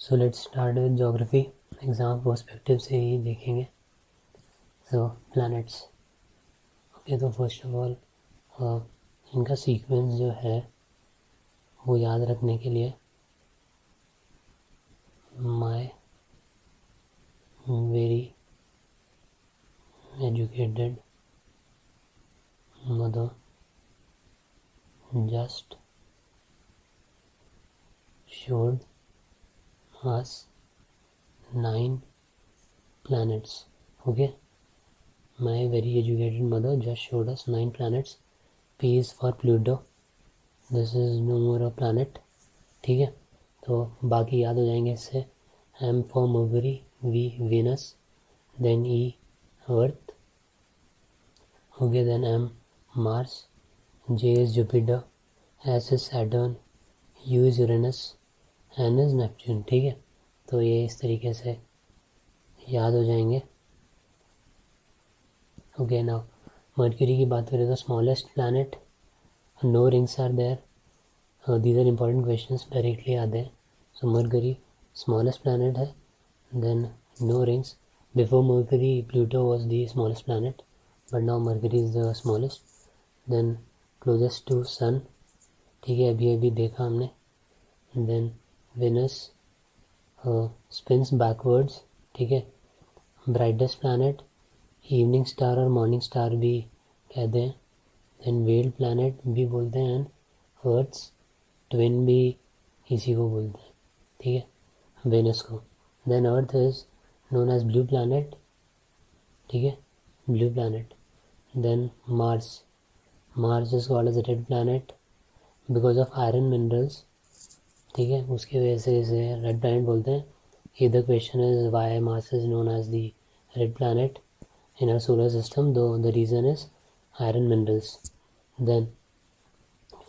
So let's start with geography. Exam perspective से ही देखेंगे। सो planets. Okay, तो फर्स्ट ऑफ ऑल इनका सीक्वेंस जो है वो याद रखने के लिए my very educated mother just showed us 9 planets. Okay, my very educated mother just showed us 9 planets. P is for Pluto. This is no more a planet. ठीक है, तो बाकी याद हो जाएंगे इससे। M for Mercury, V Venus, then E Earth. Okay, then M Mars, J is Jupiter, S is Saturn, U is Uranus, N is Neptune. ठीक है, तो ये इस तरीके से याद हो जाएंगे। ओके, नाउ मर्क्यूरी की बात करें तो smallest planet, no rings are there. These are important questions, directly आते हैं। सो मर्क्यूरी स्मॉलेस्ट प्लैनेट है, then no rings. Before Mercury Pluto was the smallest planet, but now Mercury is the smallest. Then closest to sun, ठीक है, अभी अभी देखा हमने। Then Venus spins backwards, ठीक है। ब्राइटेस्ट प्लैनेट, इवनिंग स्टार और मॉर्निंग स्टार भी कहते हैं। देन वेल्ड प्लैनेट भी बोलते हैं, एंड अर्थ्स ट्विन भी इसी को बोलते हैं, ठीक है, वेनस को। Then Earth is known as blue planet, ठीक है, blue planet. Then Mars, Mars is called as red planet because of iron minerals, ठीक है, उसकी वजह से इसे रेड प्लैनेट बोलते हैं। Here the question is why Mars is known as the red planet in our solar system, though the reason is iron minerals. Then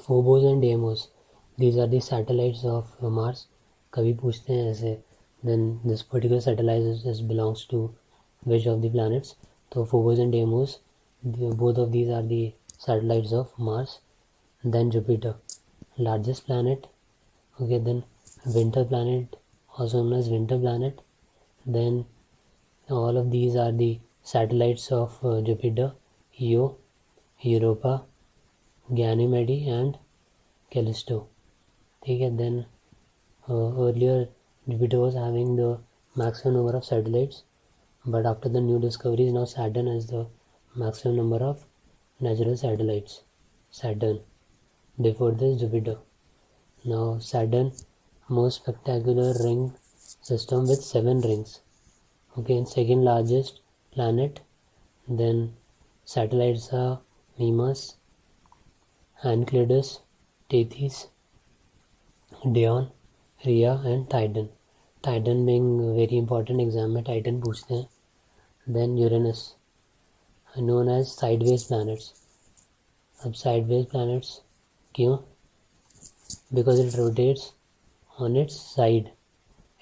Phobos and Deimos, these are the satellites of Mars. कभी पूछते हैं ऐसे, then this particular satellite belongs to which of the planets? तो Phobos and Deimos, both of these are the satellites of Mars. Then Jupiter, largest planet. Okay, then winter planet, also known as winter planet. Then all of these are the satellites of Jupiter: Io, Europa, Ganymede and Callisto. ठीक है, then earlier Jupiter was having the maximum number of satellites, but after the new discoveries, now Saturn has the maximum number of natural satellites. Saturn, before this Jupiter. Now Saturn, most spectacular ring system with 7 rings. Okay, and second largest planet. Then satellites are Mimas, Enceladus, Tethys, Dione, Rhea and Titan. Titan being very important, exam में Titan पूछते हैं. Then Uranus, known as sideways planets. अब sideways planets क्यों? Because it rotates on its side.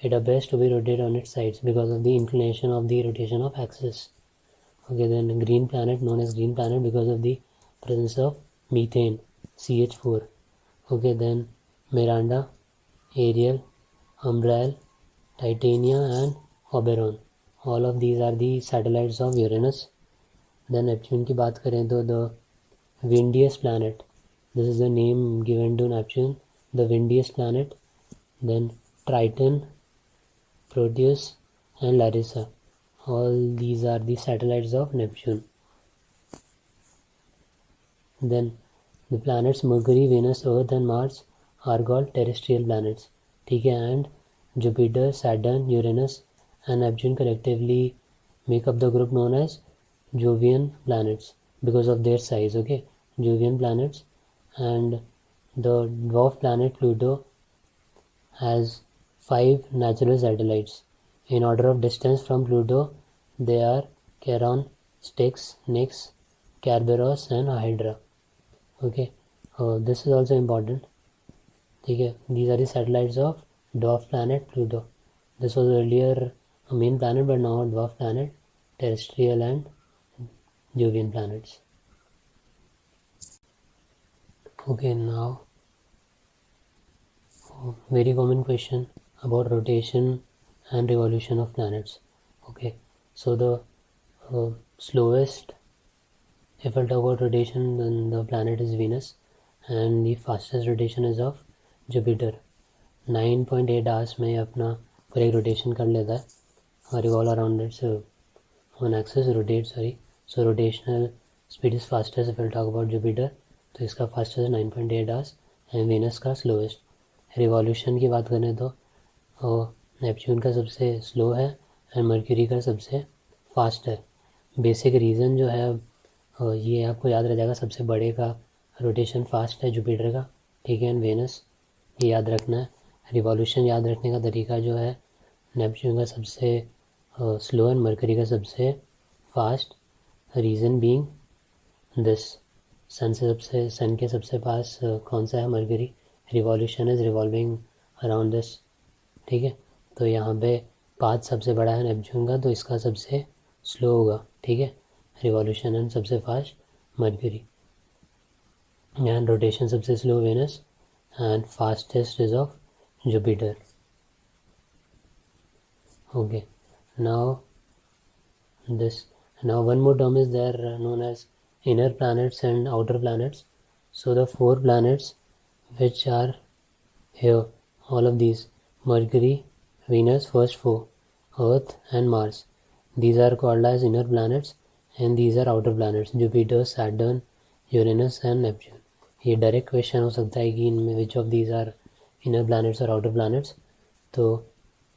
It appears to be rotated on its sides because of the inclination of the rotation of axis. Okay, then green planet, known as green planet because of the presence of methane, CH4. Okay, then Miranda, Ariel, Umbriel, Titania and Oberon. All of these are the satellites of Uranus. Then Neptune की बात करें तो the windiest planet. This is the name given to Neptune, the windiest planet. Then Triton, Proteus and Larissa. All these are the satellites of Neptune. Then the planets Mercury, Venus, Earth and Mars are called terrestrial planets. ठीक है, and Jupiter, Saturn, Uranus and Neptune collectively make up the group known as Jovian planets because of their size. Okay, Jovian planets. And the dwarf planet Pluto has 5 natural satellites. In order of distance from Pluto, they are Charon, Styx, Nix, Kerberos and Hydra. Okay, this is also important. Okay, these are the satellites of dwarf planet Pluto. This was earlier a main planet, but now a dwarf planet, terrestrial and Jovian planets. Okay, now very common question about rotation and revolution of planets. Okay, so the slowest, if I talk about rotation, then the planet is Venus, and the fastest rotation is of Jupiter. 9.8 hours में अपना पूरा एक rotation कर लेता है और revolve around its on axis, rotate, sorry. So rotational speed is fastest if I talk about Jupiter, तो इसका fastest 9.8 hours and Venus का slowest. रिवॉल्यूशन की बात करें तो नेपच्यून का सबसे स्लो है एंड मर्क्यूरी का सबसे फास्ट है. बेसिक रीज़न जो है ये आपको याद रह जाएगा, सबसे बड़े का रोटेशन फास्ट है जुपिटर का, ठीक है, एंड वेनस, ये याद रखना है. रिवॉल्यूशन याद रखने का तरीका जो है, नेपच्यून का सबसे स्लो एंड मर्करी का सबसे फास्ट. रीज़न बीइंग दिस, सन के सबसे पास कौन सा है, mercury. Revolution is revolving around this, ठीक है. तो यहाँ पे पाथ सबसे बड़ा है नेपच्यून का, तो इसका सबसे स्लो होगा, ठीक है, रिवॉल्यूशन एंड सबसे फास्ट मर्करी. एंड रोटेशन सबसे slow Venus and fastest is of Jupiter. Okay, now one more term is there known as inner planets and outer planets. So the 4 planets which are here, all of these, Mercury, Venus, first 4, Earth and Mars, these are called as inner planets and these are outer planets, Jupiter, Saturn, Uranus and Neptune. ये direct question हो सकता है कि इनमें which of these are inner planets और outer planets. तो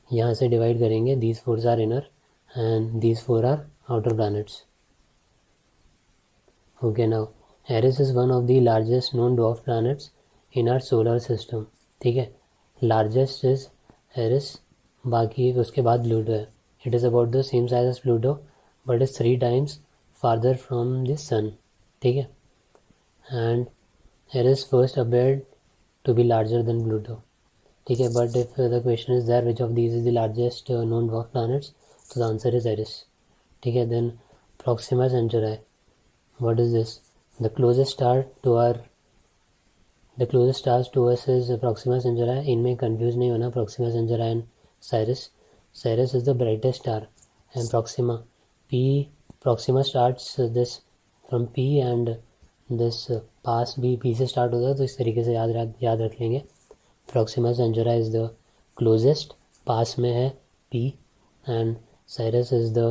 यहाँ से डिवाइड करेंगे, these 4 are inner and these 4 are outer planets. Okay, now Eris is one of the largest known dwarf planets in our solar system. ठीक है, largest is Eris, बाकी उसके बाद Pluto है. It is about the same size as Pluto but is 3 times farther from the sun. ठीक है, and Eris first appeared to be larger than Pluto. ठीक है, but if the question is there which of these is the largest known dwarf planets, so the answer is Eris. ठीक है, then Proxima Centauri, what is this? The closest stars to us is Proxima Centauri. इनमें confuse नहीं होना, Proxima Centauri and Sirius. Sirius is the brightest star and Proxima starts this from P and this पास भी P से start होता है, तो इस तरीके से याद रख लेंगे. Proxima Centauri is the closest, पास में है P, and Sirius is the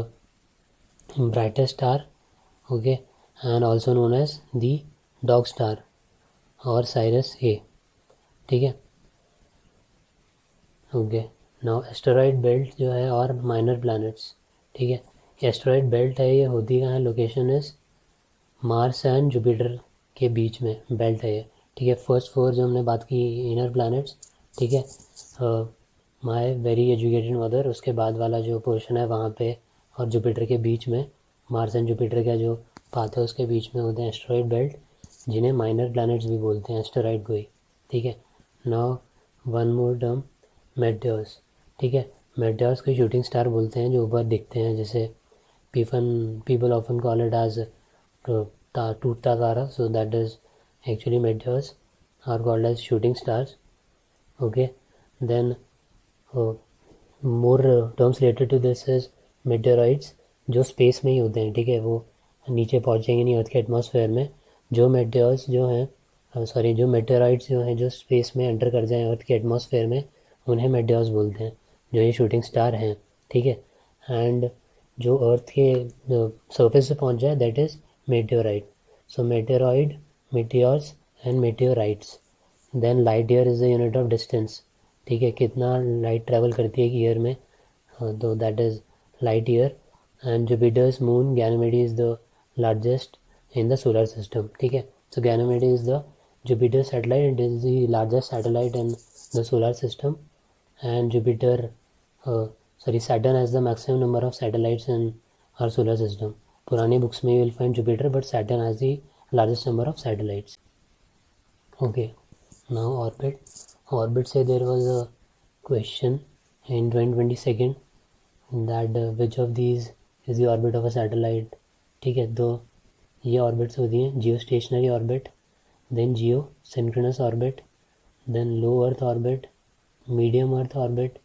brightest star, okay, and also known as the dog star और Sirius A. ठीक है, ओके. नाउ एस्टेरॉयड बेल्ट जो है और माइनर प्लैनेट्स. ठीक है, एस्टेरॉयड बेल्ट है, ये होती कहाँ है, location is Mars and Jupiter के बीच में बेल्ट है ये. ठीक है, फर्स्ट 4 जो हमने बात की इनर प्लैनेट्स, ठीक है, माय वेरी एजुकेटेड मदर, उसके बाद वाला जो पोर्शन है वहाँ पे और जुपिटर के बीच में, मार्स एंड जुपिटर का जो पाथ है उसके बीच में होते हैं एस्टेरॉयड बेल्ट, जिन्हें माइनर प्लैनेट्स भी बोलते हैं, एस्टेरॉयड को ही. ठीक है, नाउ वन मोर टर्म, मेटेयर्स. ठीक है, मेटेयर्स को शूटिंग स्टार बोलते हैं जो ऊपर दिखते हैं, जैसे people often call it as टूटता तारा, so that is actually meteors are called as shooting stars. Okay, then more terms related to this is meteoroids, जो स्पेस में ही होते हैं. ठीक है, वो नीचे पहुंचेंगे नहीं अर्थ के एटमॉस्फेयर में. जो मेटेयर्स जो हैं जो मेटेरॉइड्स जो हैं जो स्पेस में एंटर कर जाएं अर्थ के एटमॉस्फेयर में, उन्हें मेटेयर्स बोलते हैं, जो ये शूटिंग स्टार हैं. ठीक है, एंड जो अर्थ के सरफेस से पहुंच जाए that is meteoroid. So meteoroid, meteors and meteorites. then light year is the unit of distance. ठीक है, कितना लाइट ट्रैवल करती है एक ईयर में, तो that is light year. And Jupiter's moon Ganymede is the largest in the solar system. ठीक है, so Ganymede is the Jupiter satellite, it is the largest satellite in the solar system. And Jupiter Saturn has the maximum number of satellites in our solar system. पुरानी books में you will find Jupiter, but Saturn has the largest number of satellites. Okay, now orbit say there was a question in 2022 that which of these is the orbit of a satellite. ठीक है, तो ये orbits होती हैं, geostationary orbit, then geosynchronous orbit, then low earth orbit, medium earth orbit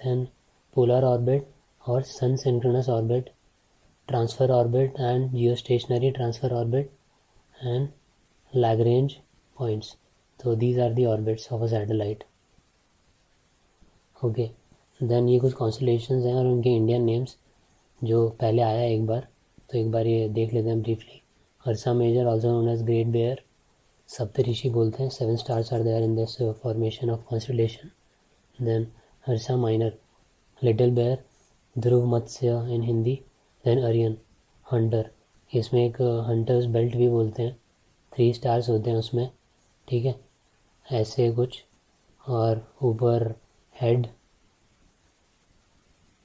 then polar orbit or sun synchronous orbit, transfer orbit and geostationary transfer orbit, and Lagrange points. So these are the orbits of a satellite. Okay then ये कुछ constellations हैं और उनके Indian names जो पहले आया एक बार, तो एक बार ये देख लेते हैं briefly. Ursa Major also known as great bear, Saptarishi बोलते हैं. 7 stars are there in this formation of constellation. Then Ursa Minor, little bear, Dhruv Matsya in Hindi. Then Orion, hunter, इसमें एक हंटर्स बेल्ट भी बोलते हैं. 3 स्टार्स होते हैं उसमें, ठीक है, ऐसे कुछ. और ऊपर हेड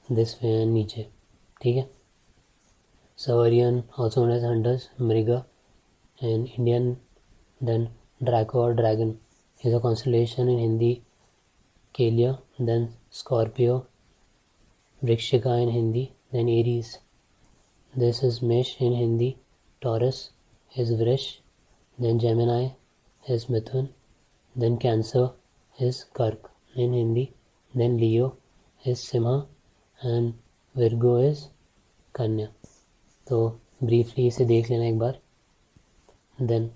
दिस वे नीचे, ठीक है. So Orion also known as hunters, Mriga and Indian. Then Draco और dragon is a constellation in Hindi, Kaliya. Then Scorpio, Vrishchika in Hindi. Then Aries, this is Mesh in Hindi. Taurus is Vrish. Then Gemini is Mithun. Then Cancer is Kark in Hindi. Then Leo is Simha and Virgo is Kanya. तो briefly इसे देख लेना एक बार. Then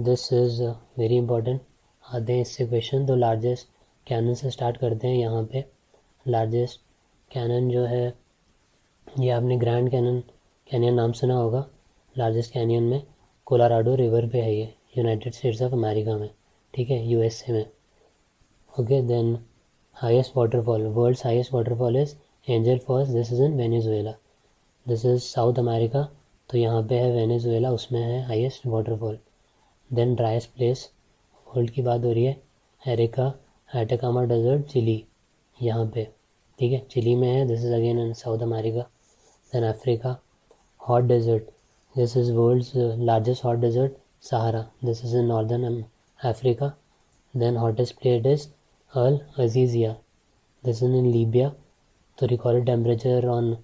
this is very important. आते हैं इससे question. तो largest cannon से स्टार्ट करते हैं. यहाँ पे लार्जेस्ट कैनन जो है, ये आपने ग्रैंड कैनियन नाम सुना होगा. लार्जेस्ट कैनियन में कोलोराडो रिवर पे है ये, यूनाइटेड स्टेट्स ऑफ अमेरिका में, ठीक है, यूएसए में. Okay, then highest waterfall, world's highest waterfall is Angel Falls. This is in Venezuela. This is South America. तो यहाँ पे है वेनेजुएला, उसमें है highest waterfall. Then driest place world की बात हो रही है, एरिका एटाकामा डेजर्ट, चिली, यहाँ पे, ठीक है, चिली में है. This is again in South America. Then Africa, hot desert, this is world's largest hot desert, Sahara. This is in northern Africa. Then hottest place is Al Azizia. This is in Libya. The recorded temperature on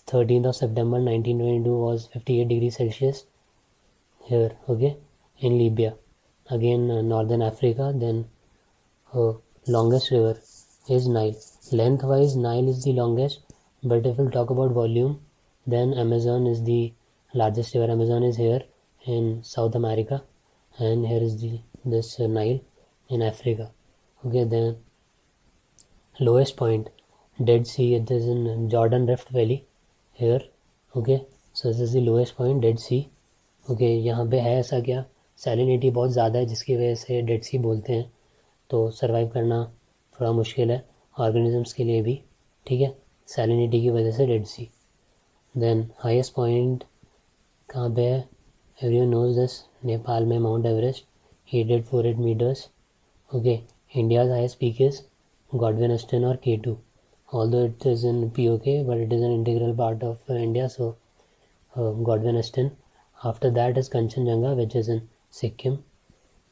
13th of September 1922 was 58 degrees Celsius here, okay, in Libya. Again, northern Africa. Then longest river is Nile. Lengthwise, Nile is the longest, but if we'll talk about volume, then Amazon is the largest river. Amazon is here in South America, and here is this Nile in Africa. Okay, then lowest point, Dead Sea. It is in Jordan Rift Valley here. Okay, so this is the lowest point, Dead Sea. Okay, यहाँ पे है ऐसा क्या, salinity बहुत ज़्यादा है जिसकी वजह से डेड सी बोलते हैं. तो सर्वाइव करना थोड़ा मुश्किल है ऑर्गेनिजम्स के लिए भी, ठीक है, सैलिनिटी की वजह से Dead Sea. Then highest point कहाँ पे है, एवरीवन नोज दिस, नेपाल में Mount Everest, 848 metres. Okay, India's highest peak is Godwin Austen or K2, although it is in POK, but it is an integral part of India, so Godwin Austen. After that is Kanchenjunga, which is in Sikkim,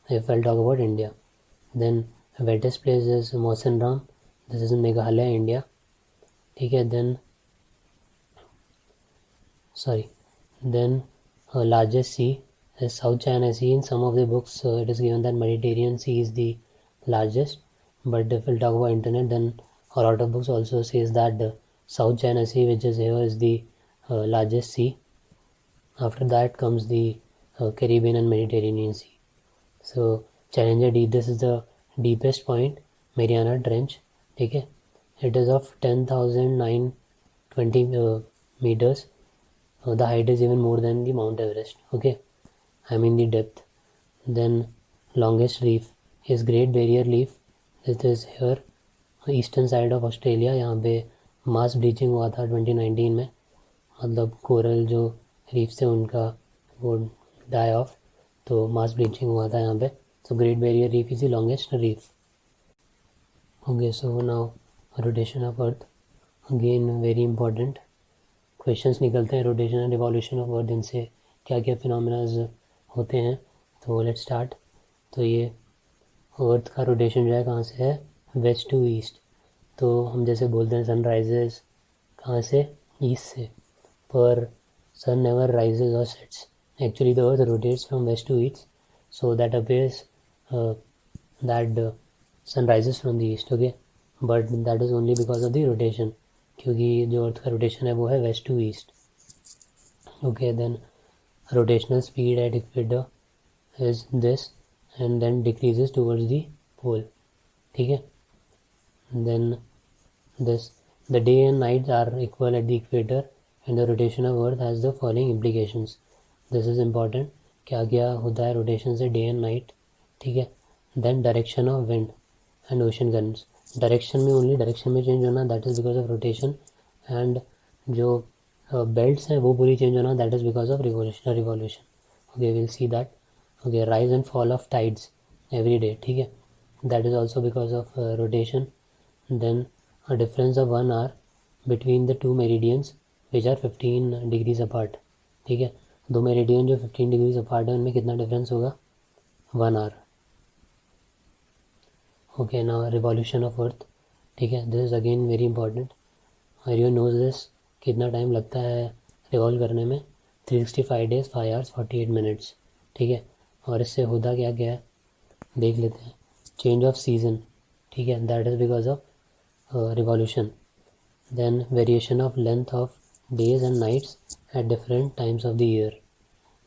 if I'll talk about India. Then wettest place is Mawsynram, this is in Meghalaya, India, ठीक है. Then largest sea is South China Sea. In some of the books it is given that Mediterranean Sea is the largest, but if we'll talk about internet, then a lot of books also says that the South China Sea, which is here, is the largest sea. After that comes the Caribbean and Mediterranean Sea. So Challenger Deep, this is the deepest point, Mariana Trench, ठीक है, it is of 10,920 meters. The height is even more than the Mount Everest, okay, I mean the depth. Then longest reef is Great Barrier Reef. It is here eastern side of Australia. यहाँ पे मास bleaching हुआ था 2019 में, मतलब coral जो reefs थे उनका वो डाई ऑफ, तो मास ब्लीचिंग हुआ था यहाँ पे. So great barrier reef is the longest reef. Okay, so now rotation of earth, again very important questions निकलते हैं. रोटेशन एंड रिवॉल्यूशन ऑफ अर्थ, इनसे क्या क्या फिनोमेनाज होते हैं. तो लेट्स स्टार्ट. तो ये अर्थ का रोटेशन जो है कहाँ से है, वेस्ट टू ईस्ट. तो हम जैसे बोलते हैं सनराइजेस कहाँ से, ईस्ट से, पर सन नेवर राइजेस और sets. Actually the earth rotates from west to east, so that appears that sun rises from the east. Okay, but that is only because of the rotation, क्योंकि जो earth का rotation है वो है west to east. Okay, then rotational speed at equator is this and then decreases towards the pole. ठीक है, then this the day and night are equal at the equator and the rotation of earth has the following implications. This is important. क्या क्या होता है rotation से, day and night. ठीक है, then direction of wind and ocean currents. Direction में only direction में change होना, that is because of rotation. And जो बेल्ट्स हैं वो पूरी चेंज होना, that is because of revolution. Okay, will see that. Okay, rise and fall of tides every day. ठीक है, that is also because of rotation. Then a difference of 1 hour between the two meridians which are 15 degrees apart. ठीक है, दो meridian जो 15 degrees apart है उनमें कितना difference होगा, 1 hour. Okay, now revolution of earth. ठीक है, this is again very important. You knows this, कितना टाइम लगता है रिवॉल्व करने में, 365 days 5 hours 48 minutes. ठीक है, और इससे होता क्या क्या है देख लेते हैं. Change off season. ठीक है, that is because of revolution. Then variation of length of days and nights at different times of the year.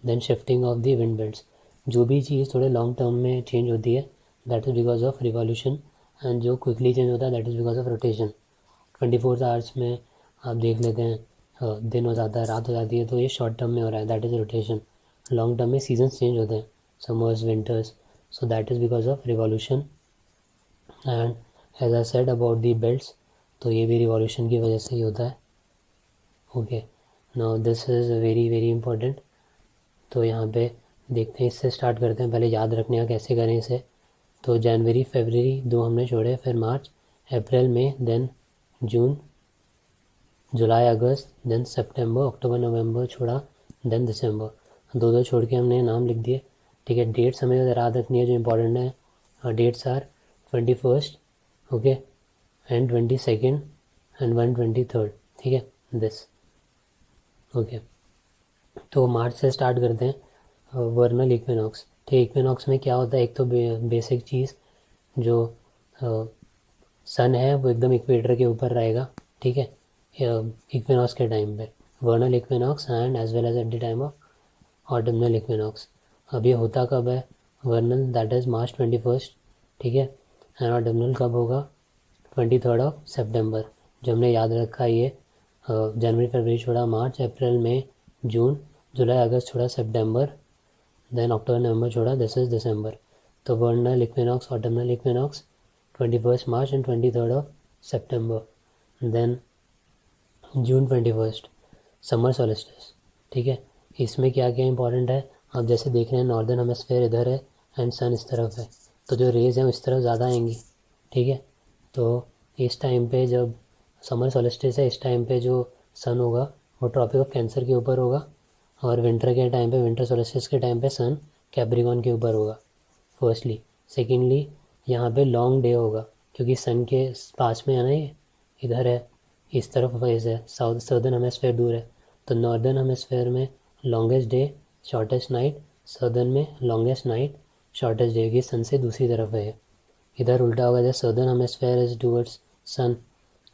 Then shifting of the wind belts. जो भी चीज़ थोड़े लॉन्ग टर्म में चेंज होती है that is because of revolution, and जो quickly change होता है that is because of rotation. 24 hours में आप देख लेते हैं दिन हो जाता है, रात हो जाती है, तो ये शॉर्ट टर्म में हो रहा है, that is rotation. Long term में सीजन्स चेंज होते हैं, summers winters, so that is because of revolution. And as I said about the belts, तो ये भी रिवॉल्यूशन की वजह से ही होता है. Okay, now this is very very important. तो यहाँ पे देखते हैं, इससे स्टार्ट करते हैं. पहले याद रखने का कैसे करें इसे. तो जनवरी फरवरी 2 हमने छोड़े, फिर मार्च अप्रैल मई, देन जून जुलाई अगस्त, देन सितंबर अक्टूबर नवंबर छोड़ा, देन दिसंबर. 2 छोड़ के हमने नाम लिख दिए. ठीक है, डेट्स हमें याद रखनी है जो इम्पोर्टेंट है. Dates are 21st, okay, and 22nd and 123rd. ठीक है, दिस. ओके, तो मार्च से स्टार्ट करते हैं. वर्नल इक्विनॉक्स. ठीक, इक्विनॉक्स में क्या होता है, एक तो बेसिक चीज़ जो सन है वो एकदम इक्वेटर के ऊपर रहेगा. ठीक है, इक्विनॉक्स के टाइम पे, vernal equinox and as well as at the time of autumnal equinox. अब ये होता कब है, वर्नल दैट इज़ मार्च 21st. ठीक है, एंड ऑटमनल कब होगा, 23rd of September. जो हमने याद रखा ये जनवरी फरवरी छोड़ा मार्च अप्रैल मई जून जुलाई अगस्त छोड़ा सितंबर, देन अक्टूबर नवंबर छोड़ा, दिस इज दिसंबर. तो vernal equinox autumnal equinox 21st March and 23rd of September. Then June 21st summer solstice. ठीक है, इसमें क्या क्या इंपॉर्टेंट है, आप जैसे देख रहे हैं नॉर्दर्न हेमिस्फीयर इधर है एंड सन इस तरफ है, तो जो रेज हैं इस तरफ ज़्यादा आएंगी. ठीक है, तो इस टाइम पे जब समर सोलिस्टिस है, इस टाइम पे जो सन होगा वो ट्रॉपिक ऑफ कैंसर के ऊपर होगा, और विंटर के टाइम पे, विंटर सोलिस्टिस के टाइम पे सन कैप्रिकॉर्न के ऊपर होगा, फर्स्टली. सेकेंडली, यहाँ पे लॉन्ग डे होगा क्योंकि सन के पास में है ना, ये इधर है, इस तरफ फेज है, साउथ सदर्न हेमिस्फीयर दूर है. तो नॉर्दर्न हेमिस्फीयर में longest day shortest night, southern में लॉन्गेस्ट नाइट शॉर्टेस्ट डे, ये सन से दूसरी तरफ है. इधर उल्टा होगा, जैसे सदर्न हेमिस्फीयर इज टूवर्ड्स सन.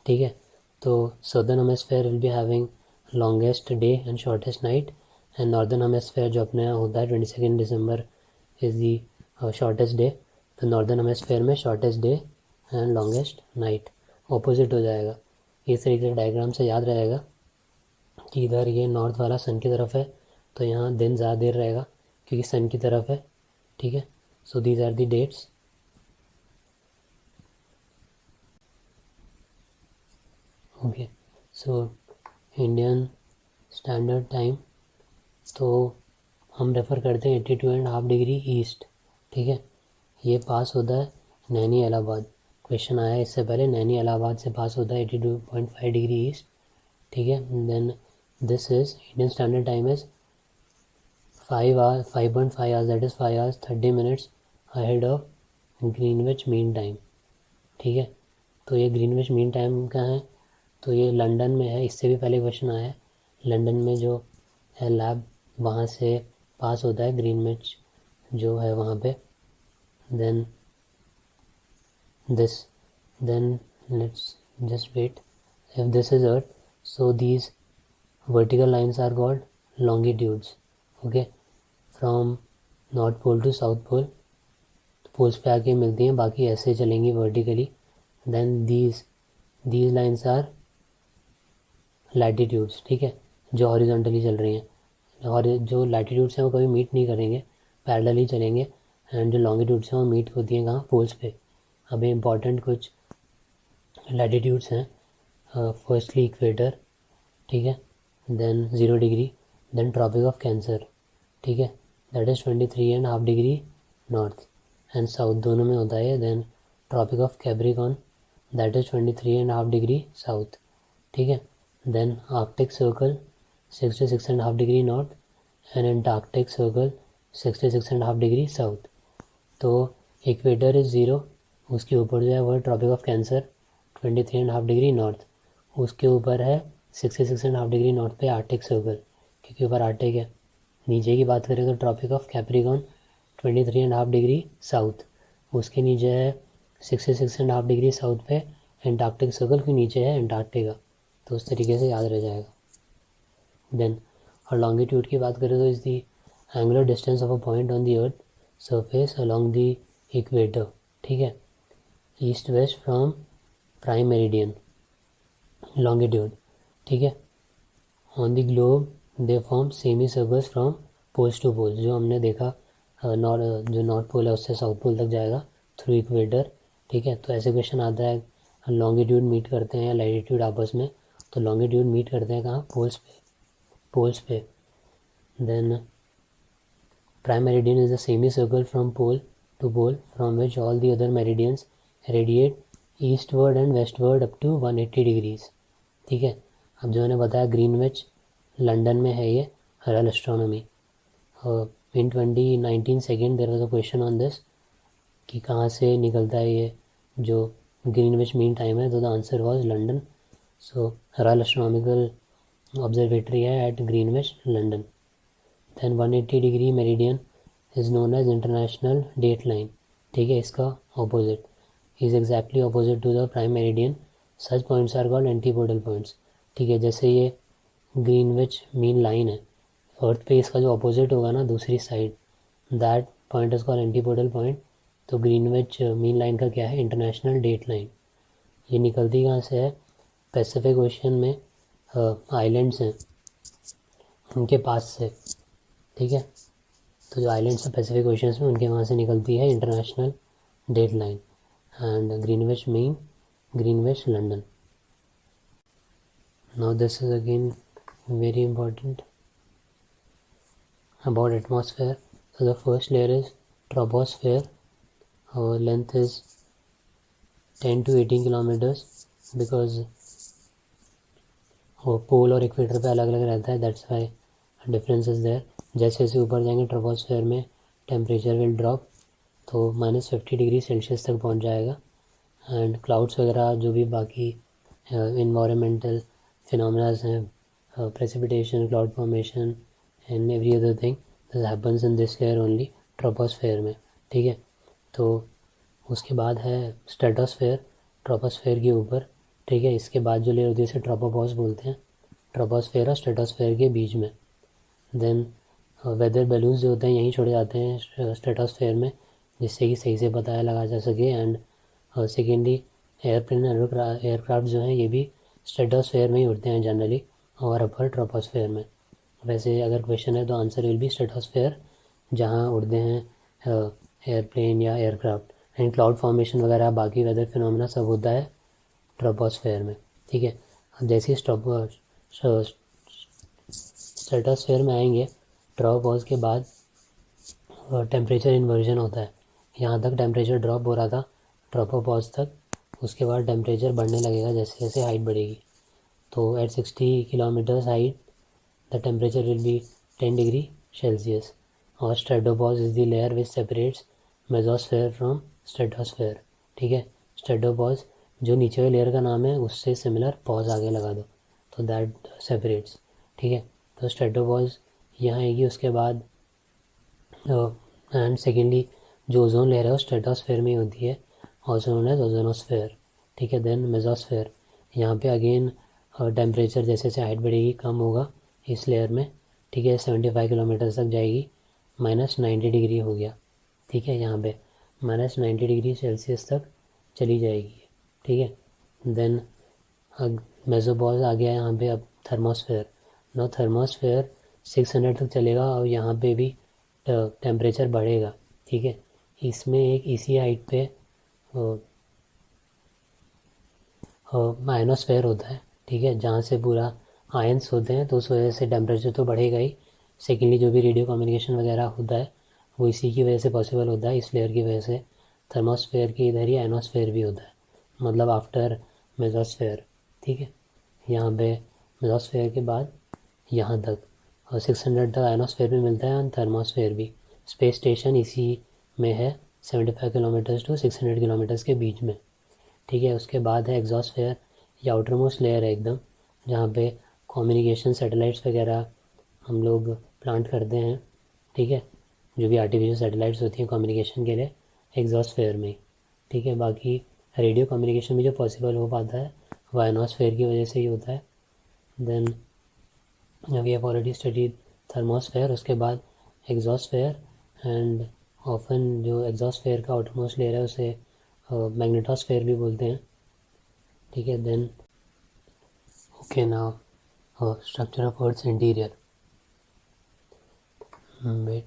ठीक है, तो southern hemisphere will be having longest day and shortest night, and northern hemisphere जो अपने यहाँ होता है 22 दिसंबर इज़ दी शॉर्टेस्ट डे. तो नॉर्दर्न हेमिस्फीयर में shortest day and longest night opposite हो जाएगा. इस तरीके से डायग्राम से याद रहेगा कि इधर ये नॉर्थ वाला सन की तरफ है, तो यहाँ दिन ज़्यादा देर रहेगा क्योंकि सन की तरफ है. ठीक है, so these are the dates. Okay, so Indian standard time तो हम रेफ़र करते हैं 82.5 डिग्री ईस्ट. ठीक है, ये पास होता है नैनी इलाहाबाद. क्वेश्चन आया इससे पहले, नैनी इलाहाबाद से पास होता है 82.5 डिग्री ईस्ट. ठीक है, then this is Indian standard time is 5.5 hours, that is 5 hours 30 minutes ahead of Greenwich mean time. ठीक है, तो ये ग्रीनविच मीन टाइम का है, तो ये लंदन में है. इससे भी पहले क्वेश्चन आया है, लंदन में जो है लैब, वहाँ से पास होता है ग्रीनविच जो है वहाँ पे. Then this, then let's just wait. If this is Earth, so these vertical lines are called longitudes. Okay, from north pole to south pole, poles पे आके मिलती हैं, बाकी ऐसे चलेंगी vertically. Then these lines are latitudes. ठीक है, जो हॉरिजॉन्टली चल रही हैं. और जो लैटिट्यूड्स हैं वो कभी मीट नहीं करेंगे, पैरेलल ही चलेंगे. एंड जो लॉन्गिट्यूड्स हैं वो मीट होती हैं कहाँ, पोल्स पे. अभी इम्पॉर्टेंट कुछ लैटिट्यूड्स हैं. फर्स्टली इक्वेटर, ठीक है, then 0 degree, then tropic of Cancer. ठीक है, that is 23.5 degree north and south दोनों में होता है. Then tropic of Capricorn, that is 23.5 degree south. ठीक है, then Arctic Circle 66.5 degree north and Antarctic Circle 66.5 degree south. तो इक्वेटर इज़ 0, उसके ऊपर जो है वो tropic of Cancer 23.5 degree north, उसके ऊपर है 66.5 डिग्री नॉर्थ पे आर्टिक सर्कल, क्योंकि ऊपर आर्टिक है. नीचे की बात करें तो tropic of Capricorn 23.5 degree south, उसके नीचे है 66.5 डिग्री साउथ पे एंटार्कटिक सर्कल के नीचे है एंटार्क्टिका. तो उस तरीके से याद रह जाएगा. देन और लॉन्गिट्यूड की बात करें तो is the angular distance of a point on the earth surface along the equator. ठीक है, east west from prime meridian longitude. ठीक है, on the globe they form semi circles from poles to poles. जो हमने देखा जो north pole है उससे साउथ पोल तक जाएगा थ्रू इक्वेटर. ठीक है, तो ऐसे क्वेश्चन आता है लॉन्गिट्यूड मीट करते हैं या लैटिट्यूड आपस में, तो लॉन्गिट्यूड मीट करते हैं कहाँ, पोल्स पे. Then prime meridian is the semi circle from pole to pole from which all the other meridians radiate eastward and westward up to 180 degrees. ठीक है, अब जो मैंने बताया ग्रीनविच लंदन में है ये हरल astronomy. In 2019 second there was a question on this कि कहाँ से निकलता है ये जो ग्रीनविच मीन टाइम है, तो the answer was London. So हरल एस्ट्रोनॉमिकल ऑब्जर्वेटरी है at Greenwich London. Then 180 degree meridian is known as International Date Line. ठीक है, इसका opposite is exactly opposite to the prime meridian. Such points are called antipodal points. ठीक है, जैसे ये Greenwich mean line है, अर्थ पे इसका जो ऑपोजिट होगा ना दूसरी side, that point is called antipodal point. तो ग्रीनविच मीन लाइन का क्या है, इंटरनेशनल डेट लाइन. ये निकलती कहाँ से है, पैसिफिक ओशन में आइलैंड्स हैं उनके पास से. ठीक है, तो जो आइलैंड्स हैं पैसिफिक ओशंस में उनके वहाँ से निकलती है International Date Line. And Greenwich mean Greenwich London. Now this is again very important about atmosphere. So the first layer is troposphere. Our length is 10 to 18 kilometers because वो पोल और equator पे अलग अलग रहता है, that's why difference is there. जैसे जैसे ऊपर जाएंगे ट्रोपोस्फेयर में टेम्परेचर विल ड्रॉप, तो -50 डिग्री सेल्सियस तक पहुंच जाएगा. एंड क्लाउड्स वगैरह जो भी बाकी इन्वायरमेंटल फिनोमेनास हैं, precipitation, cloud formation and every other thing that happens in this layer only troposphere में. ठीक है, तो उसके बाद है स्ट्रेटोस्फेयर ट्रोपोस्फेयर के ऊपर. ठीक है, इसके बाद जो लेयर होती है उसे ट्रोपोपॉज बोलते हैं, ट्रोपोस्फेयर और स्ट्रेटोस्फेयर के बीच में. देन वेदर बैलून्स जो होते हैं यहीं छोड़े जाते हैं स्ट्रेटोस्फेयर में, जिससे कि सही से पता लगा जा सके. एंड सेकेंडली एयरप्लेन एयरक्राफ्ट जो हैं ये भी स्ट्रेटोस्फेयर में ही उड़ते हैं जनरली, और अपर ट्रोपोस्फेयर में. वैसे अगर क्वेश्चन है तो आंसर विल बी स्ट्रेटोस्फेयर, जहाँ उड़ते हैं एयरप्लेन या एयरक्राफ्ट. एंड क्लाउड फॉर्मेशन वगैरह बाकी वेदर फिनोमेना सब होता है ट्रोपोस्फेयर में. ठीक है, अब जैसे स्ट्रेटोस्फेयर में आएंगे, ट्रोपोपॉज के बाद टेम्परेचर इन्वर्जन होता है. यहाँ तक टेम्परेचर ड्रॉप हो रहा था ट्रोपोपॉज तक, उसके बाद टेम्परेचर बढ़ने लगेगा जैसे जैसे हाइट बढ़ेगी. तो at 60 kilometres height the temperature will be 10 degree Celsius. और stratopause is the layer which separates mesosphere from stratosphere. ठीक है, स्ट्रेटोपॉज जो नीचे वाले लेयर का नाम है उससे सिमिलर पॉज आगे लगा दो तो दैट सेपरेट्स. ठीक है, तो स्ट्रेटोपॉज यहाँ आएगी. उसके बाद एंड सेकेंडली जो ओजोन लेयर है वो स्ट्रेटोस्फेयर में ही होती है, ऑल्सो नोन एज ओजोनोस्फेयर. ठीक है। देन मेसोस्फेयर, यहाँ पे अगेन टेम्परेचर जैसे जैसे हाइट बढ़ेगी कम होगा इस लेयर में, ठीक है। 75 किलोमीटर तक जाएगी, -90 डिग्री हो गया, ठीक है। यहाँ पे -90 डिग्री सेल्सियस तक चली जाएगी, ठीक है। देन मेसोपॉज आ गया यहाँ पे। अब थर्मोस्फेयर, नो थर्मोस्फेयर 600 तक चलेगा और यहाँ पे भी टेम्परेचर बढ़ेगा, ठीक है। इसमें एक इसी हाइट पे आयनोस्फेयर होता है, ठीक है, जहाँ से पूरा आयंस होते हैं, तो उस वजह से टेम्परेचर तो बढ़ेगा ही। सेकेंडली जो भी रेडियो कम्युनिकेशन वगैरह होता है वो इसी की वजह से पॉसिबल होता है, इस लेयर की वजह से। थर्मोस्फेयर के इधर ही आयनोस्फेयर भी होता है, मतलब आफ्टर मेसोस्फेयर, ठीक है। यहाँ पे मेसोस्फेयर के बाद यहाँ तक और 600 तक आयनोस्फेयर भी मिलता है और थर्मोस्फेयर भी। स्पेस स्टेशन इसी में है, 75 किलोमीटर्स टू 600 किलोमीटर्स के बीच में, ठीक है। उसके बाद है एग्जॉस्फेयर, ये आउटर मोस्ट लेयर है एकदम, जहाँ पे कम्युनिकेशन सैटेलाइट्स वगैरह हम लोग प्लांट करते हैं, ठीक है। जो भी आर्टिफिशियल सैटेलाइट्स होती हैं कम्युनिकेशन के लिए, एग्जॉस्फेयर में, ठीक है। बाकी रेडियो कम्युनिकेशन भी जो पॉसिबल हो पाता है वो आयनोस्फेयर की वजह से ही होता है। Then we have already studied thermosphere, उसके बाद एग्जॉस्फेयर एंड ऑफन जो एग्जॉस्फेयर का आउटर मोस्ट लेयर है उसे मैग्नेटोस्फेयर भी बोलते हैं, ठीक है। Then okay, now structure of earth's interior. Wait,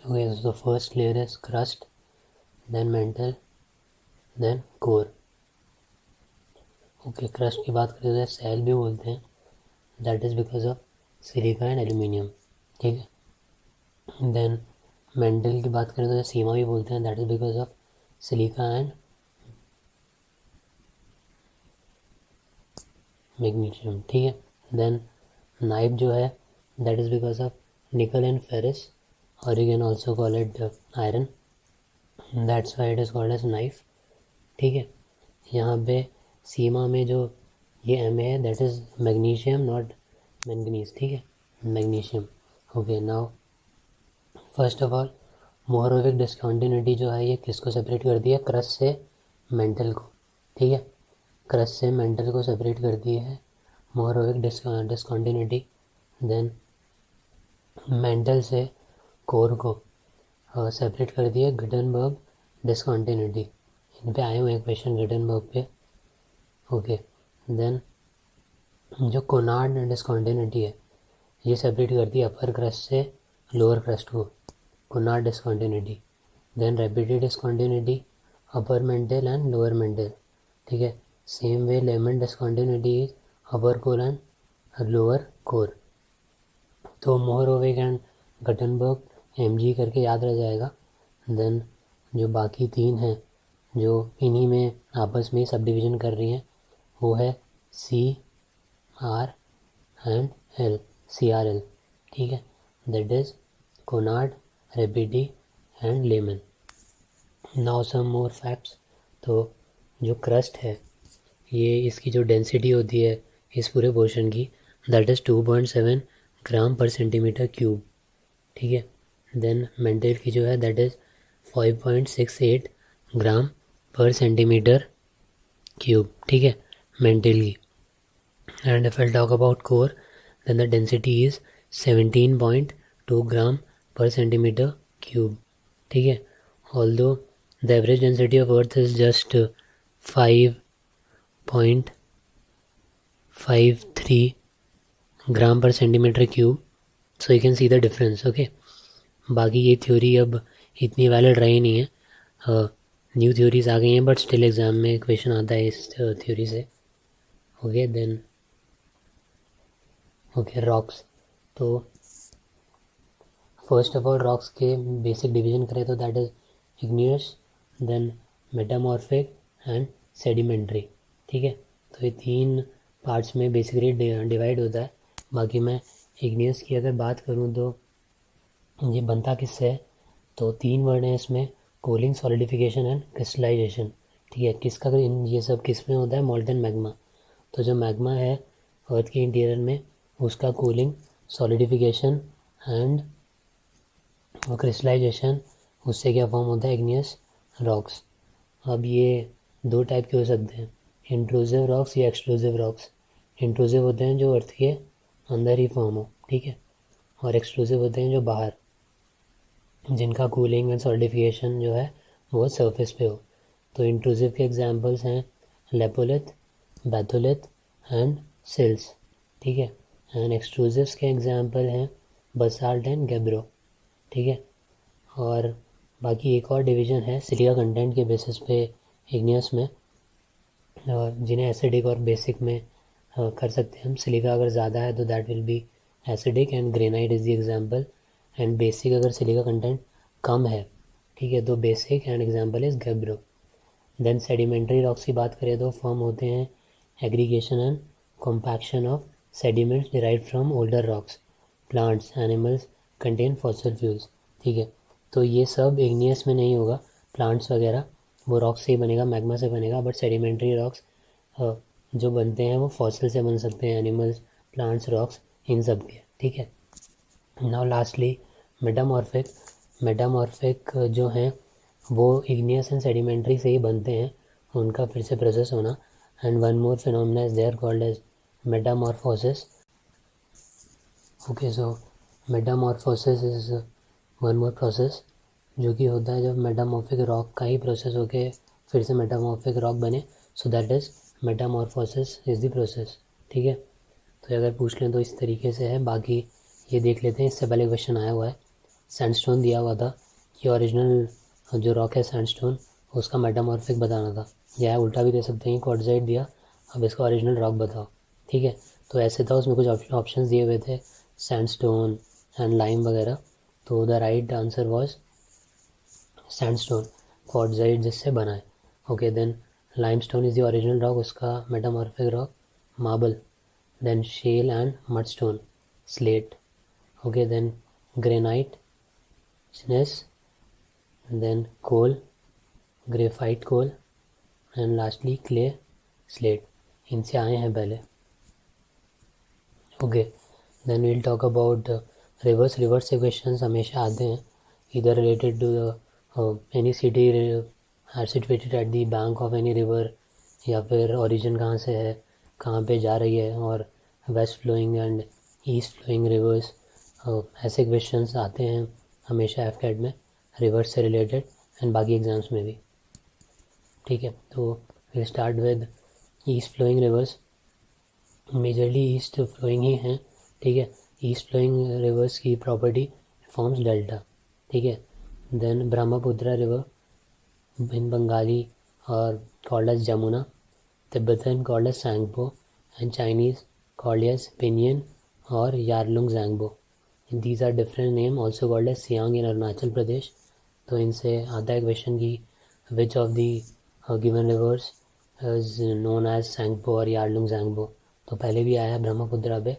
okay, so the first layer is crust, then mantle, then core। Okay, crust की बात करें तो सेल भी बोलते हैं, that is because of silica and aluminium, ठीक है। देन मेंटल की बात करें तो सीमा भी बोलते हैं, that is because of silica and magnesium, ठीक है। देन नाइफ जो है that is because of nickel and ferrous, और you can also call it iron, that's why it is called as nife, ठीक है। यहाँ पे सीमा में जो ये एम है that is magnesium not manganese, ठीक है, magnesium. Okay, now first of all Mohorovicic discontinuity जो है ये किसको सेपरेट करती है, क्रस्ट से मेंटल को, ठीक है। क्रस्ट से मेंटल को सेपरेट करती है मोहरोविक डिस्कंटिन्यूटी। देन मेंटल से कोर को सेपरेट करती है गुटेनबर्ग डिस्कंटिन्यूटी। इन पे आए हुए हैं क्वेश्चन गुटेनबर्ग पे, ओके। देन जो कोनार्ड डिस्कंटिन्यूटी है ये सेपरेट करती है अपर क्रस्ट से लोअर क्रस्ट को, Conrad discontinuity. Then Repetti discontinuity upper mantle and lower mantle, ठीक है। Same way Lehmann discontinuity is upper core and lower core. तो मोहरोविक एंड गटनबर्ग एमजी करके याद रह जाएगा। देन जो बाकी तीन हैं जो इन्हीं में आपस में सब डिवीज़न कर रही हैं वो है C R and L, C R L, ठीक है। That is Conrad, Repetti and Lehmann. Now some more facts. तो जो क्रस्ट है ये इसकी जो डेंसिटी होती है इस पूरे पोर्शन की that is 2.7 gram per centimetre cube, ठीक है। देन मेंटल की जो है that is 5.68 gram per centimetre cube, ठीक है, मेंटल की। And if I talk about core then the density is 17.2 gram per centimetre cube, ठीक है। Although the average density of earth is just 5.53 gram per centimetre cube, so you can see the difference, okay. बाकी ये theory अब इतनी valid रही नहीं है, new theories आ गई हैं, बट स्टिल एग्ज़ाम में क्वेश्चन आता है इस थ्योरी से, ओके। Then okay, rocks. तो फर्स्ट ऑफ ऑल रॉक्स के बेसिक डिवीजन करें तो that is igneous, then metamorphic and sedimentary, ठीक है। तो ये तीन पार्ट्स में बेसिकली डिवाइड होता है। बाकी मैं इग्नियस की अगर बात करूँ तो ये बनता किससे है, तो तीन वर्ड हैं इसमें, कूलिंग, सॉलिडिफिकेशन एंड क्रिस्टलाइजेशन, ठीक है। किसका ये सब किस में होता है, मोल्टन मैग्मा। तो जो मैग्मा है अर्थ के इंटीरियर में उसका कूलिंग, सॉलिडिफिकेशन एंड क्रिस्टलाइजेशन, उससे क्या फॉर्म होता है, इग्नियस रॉक्स, अब ये दो टाइप के हो सकते हैं, इंट्रूसिव रॉक्स या एक्सक्लूसिव रॉक्स। इंट्रूसिव होते हैं जो अर्थ के अंदर ही फॉर्म हो, ठीक है, और एक्सक्लूसिव होते हैं जो बाहर, जिनका कूलिंग एंड सॉलिडिफिकेशन जो है वो सरफेस पे हो। तो इंट्रूसिव के एग्जांपल्स हैं लेपोलिथ, बैथोलिथ एंड सिल्स, ठीक है। एंड एक्सट्रूसिव्स के एग्जांपल हैं बसाल्ट एंड गैब्रो, ठीक है। और बाकी एक और डिवीज़न है सिलिका कंटेंट के बेसिस पे इग्नियस में, जिन्हें एसिडिक और बेसिक में कर सकते हैं हम। सिलिका अगर ज़्यादा है तो that will be acidic and granite is the example, and basic अगर सिलिका कंटेंट कम है, ठीक है, तो basic and example is gabbro. Then sedimentary rocks की बात करें तो फॉर्म होते हैं aggregation and compaction of sediments derived from older rocks, plants, animals contain fossil fuels, ठीक है। तो ये सब इग्नियस में नहीं होगा, प्लांट्स वगैरह वो रॉक से ही बनेगा, मैग्मा से बनेगा, बट सेडिमेंट्री रॉक्स जो बनते हैं वो फॉसिल से बन सकते हैं, एनिमल्स, प्लांट्स, रॉक्स, इन सब के, ठीक है। Now lastly metamorphic. मेटामॉर्फिक जो हैं वो इग्नियस एंड सेडिमेंट्री से ही बनते हैं, उनका फिर से प्रोसेस होना। And one more phenomena is there called as metamorphosis. Okay, so metamorphosis is one more process जो कि होता है जब मेटामॉर्फिक रॉक का ही प्रोसेस होके फिर से मेटामॉर्फिक रॉक बने, सो that is Metamorphosis is the process, ठीक है। तो अगर पूछ लें तो इस तरीके से है। बाकी ये देख लेते हैं, इससे पहले क्वेश्चन आया हुआ है, सैंडस्टोन दिया हुआ था कि ओरिजिनल जो रॉक है सैंडस्टोन उसका मेटामॉर्फिक बताना था, या उल्टा भी दे सकते हैं, क्वार्टजाइट दिया, अब इसका ओरिजिनल रॉक बताओ, ठीक है। तो ऐसे था, उसमें कुछ ऑप्शंस दिए हुए थे, सैंडस्टोन एंड लाइम वगैरह। तो the right answer was sandstone, quartzite जिससे बना है। Okay, then limestone is the original rock, उसका metamorphic rock marble. then shale and mudstone, slate. Okay, then granite, gneiss, then coal, graphite coal, and lastly clay, slate. इनसे आए हैं पहले। Okay, then we'll talk about rivers. Rivers से questions हमेशा आते हैं, इधर related to any city are situated at the bank of any river, या फिर ओरिजिन कहाँ से है, कहाँ पे जा रही है, और west flowing and east flowing rivers, ऐसे क्वेश्चंस आते हैं हमेशा एफकेट में रिवर्स से रिलेटेड, एंड बाकी एग्जाम्स में भी, ठीक है। तो will start with east flowing rivers. Majorly east flowing ही हैं, ठीक है। ईस्ट फ्लोइंग रिवर्स की प्रॉपर्टी फॉर्म्स डेल्टा, ठीक है। Then Brahmaputra river in Bengali और called as Jamuna, Tibetan called as Tsangpo, and Chinese called as Pinyin or Yarlung Zangbo. These are different name also called as Siang in Arunachal Pradesh. तो इनसे आता है question की which of the given rivers is known as Sangpo और Yarlung Zangbo। तो पहले भी आया है ब्रह्मपुत्र पे,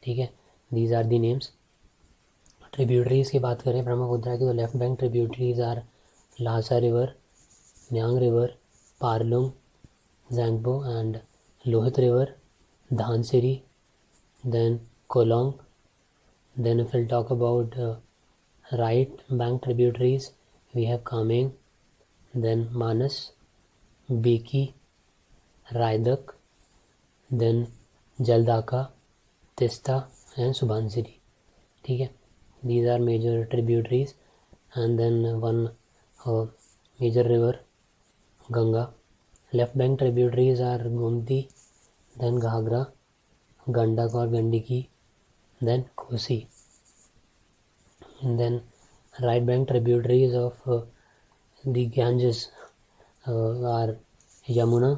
ठीक है। These are the names। Tributaries की बात करें ब्रह्मपुत्र की तो left bank tributaries are Lhasa river, Nyang river, Parlung, Zangbo and Lohit river, Dhansiri, then Kolong. Then if we'll talk about right bank tributaries, we have Kameng, then Manas, Beki, Raidak, then Jaldaka, Tista and Subansiri, ठीक है। These are major tributaries, and then one major river Ganga. Left bank tributaries are Gomti, then Ghaghara, Gandak और Gandaki, then Kosi. then right bank tributaries of the Ganges are Yamuna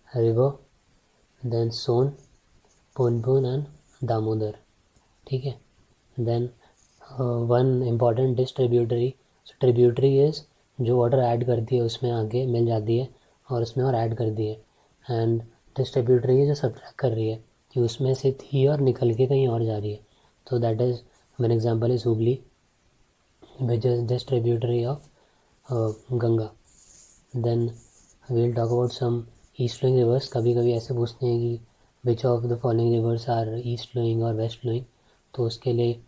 river, then Son, Punpun and Damodar, ठीक है। then one important distributary, so tributary is जो water add करती है उसमें आगे मिल जाती है और उसमें और ऐड करती है, एंड डिस्ट्रीब्यूटरी है जो सब्ट्रैक्ट कर रही है कि उसमें से थी और निकल के कहीं और जा रही है, तो that is one example is Hooghly which is distributary of Ganga. Then we will talk about some east flowing rivers. कभी कभी ऐसे पूछते हैं कि which of the following rivers are east flowing और वेस्ट फ्लोइंग, तो उसके लिए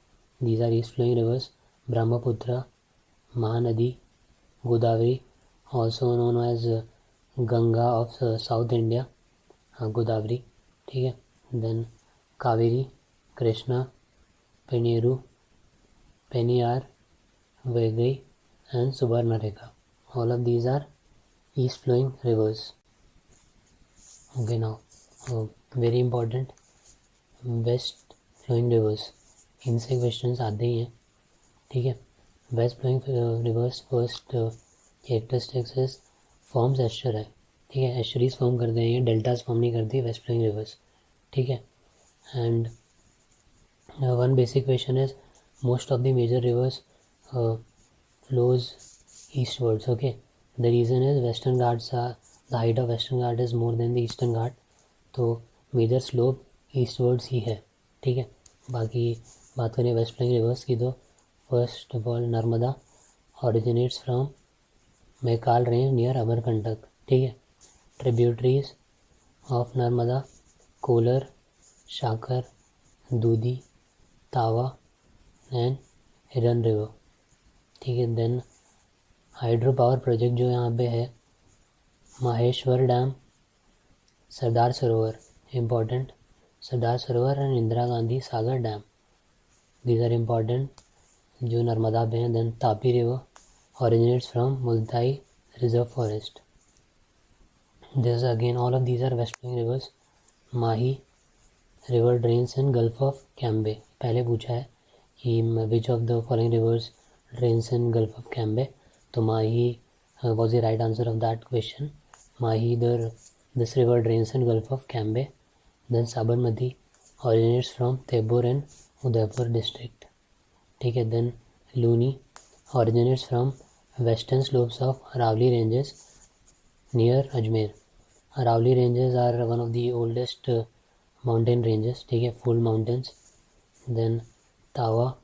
these are east flowing rivers Brahmaputra, Mahanadi, Godavari also known as Ganga of South India, हाँ गोदावरी, ठीक है। Then Kaveri, Krishna, Penneru, Pennaiyar, Vaigai and Subarnarekha. All of these are east flowing rivers. Okay, now very important, west flowing rivers. इनसे questions आते ही हैं, ठीक है. West flowing rivers first characteristics is forms estuary है, ठीक है. एस्चरीज फॉर्म करते हैं, ये डेल्टाज फॉर्म नहीं करती वेस्ट फ्लोइंग रिवर्स, ठीक है. And one basic question is most of the major rivers flows eastwards. Okay, the reason is western ghats are, the height of western ghat is more than the eastern ghat, तो major slope eastwards ही है, ठीक है. बाकी बात करें waste flowing rivers की, तो first of all Narmada originates from Maikal range near Amarkantak, ठीक है. ट्रिब्यूटरीज ऑफ नर्मदा कोलर, शाकर, दूधी, तावा एंड हिरन रिवर, ठीक है. देन हाइड्रो पावर प्रोजेक्ट जो यहाँ पे है, Maheshwar dam, Sardar Sarovar important, Sardar Sarovar and Indira Gandhi Sagar dam, these are important जो नर्मदा पे हैं. Then Tapi river originates from Multai reserve forest. This again all of these are west flowing rivers. Mahi river drains in Gulf of Cambay, पहले पूछा है कि which of the following rivers drains in Gulf of Cambay, तो Mahi was the right answer of that question. Mahi, this river drains in Gulf of Cambay. Then Sabarmati originates from Thaibur and Udaipur district, ठीक है. Then Luni originates from western slopes of Aravalli ranges near Ajmer. Aravalli ranges are one of the oldest mountain ranges, ठीक है, full mountains. Then Tawa,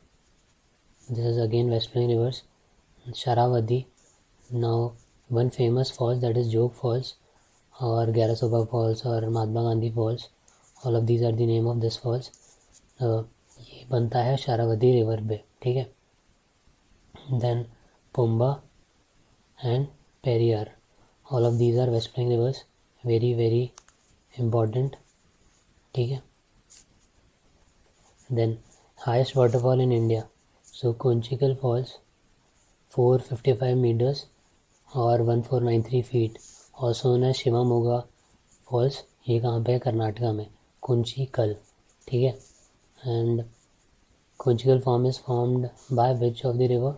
this is again west flowing rivers. Sharavati, now one famous falls that is Jog Falls or Gyarasoba Falls or Mahatma Gandhi Falls, all of these are the name of this falls. ये बनता है Sharavati river पे, ठीक है. Then Pamba and Periyar, all of these are west flowing rivers, very very important, ठीक है. Then highest waterfall in India, so Kunchikal Falls 455 metres और 1493 feet, also known as Shivamogga Falls. ये कहाँ पे है? कर्नाटका में, कुंचिकल, ठीक है. And Kunchikal form is formed by which of the river,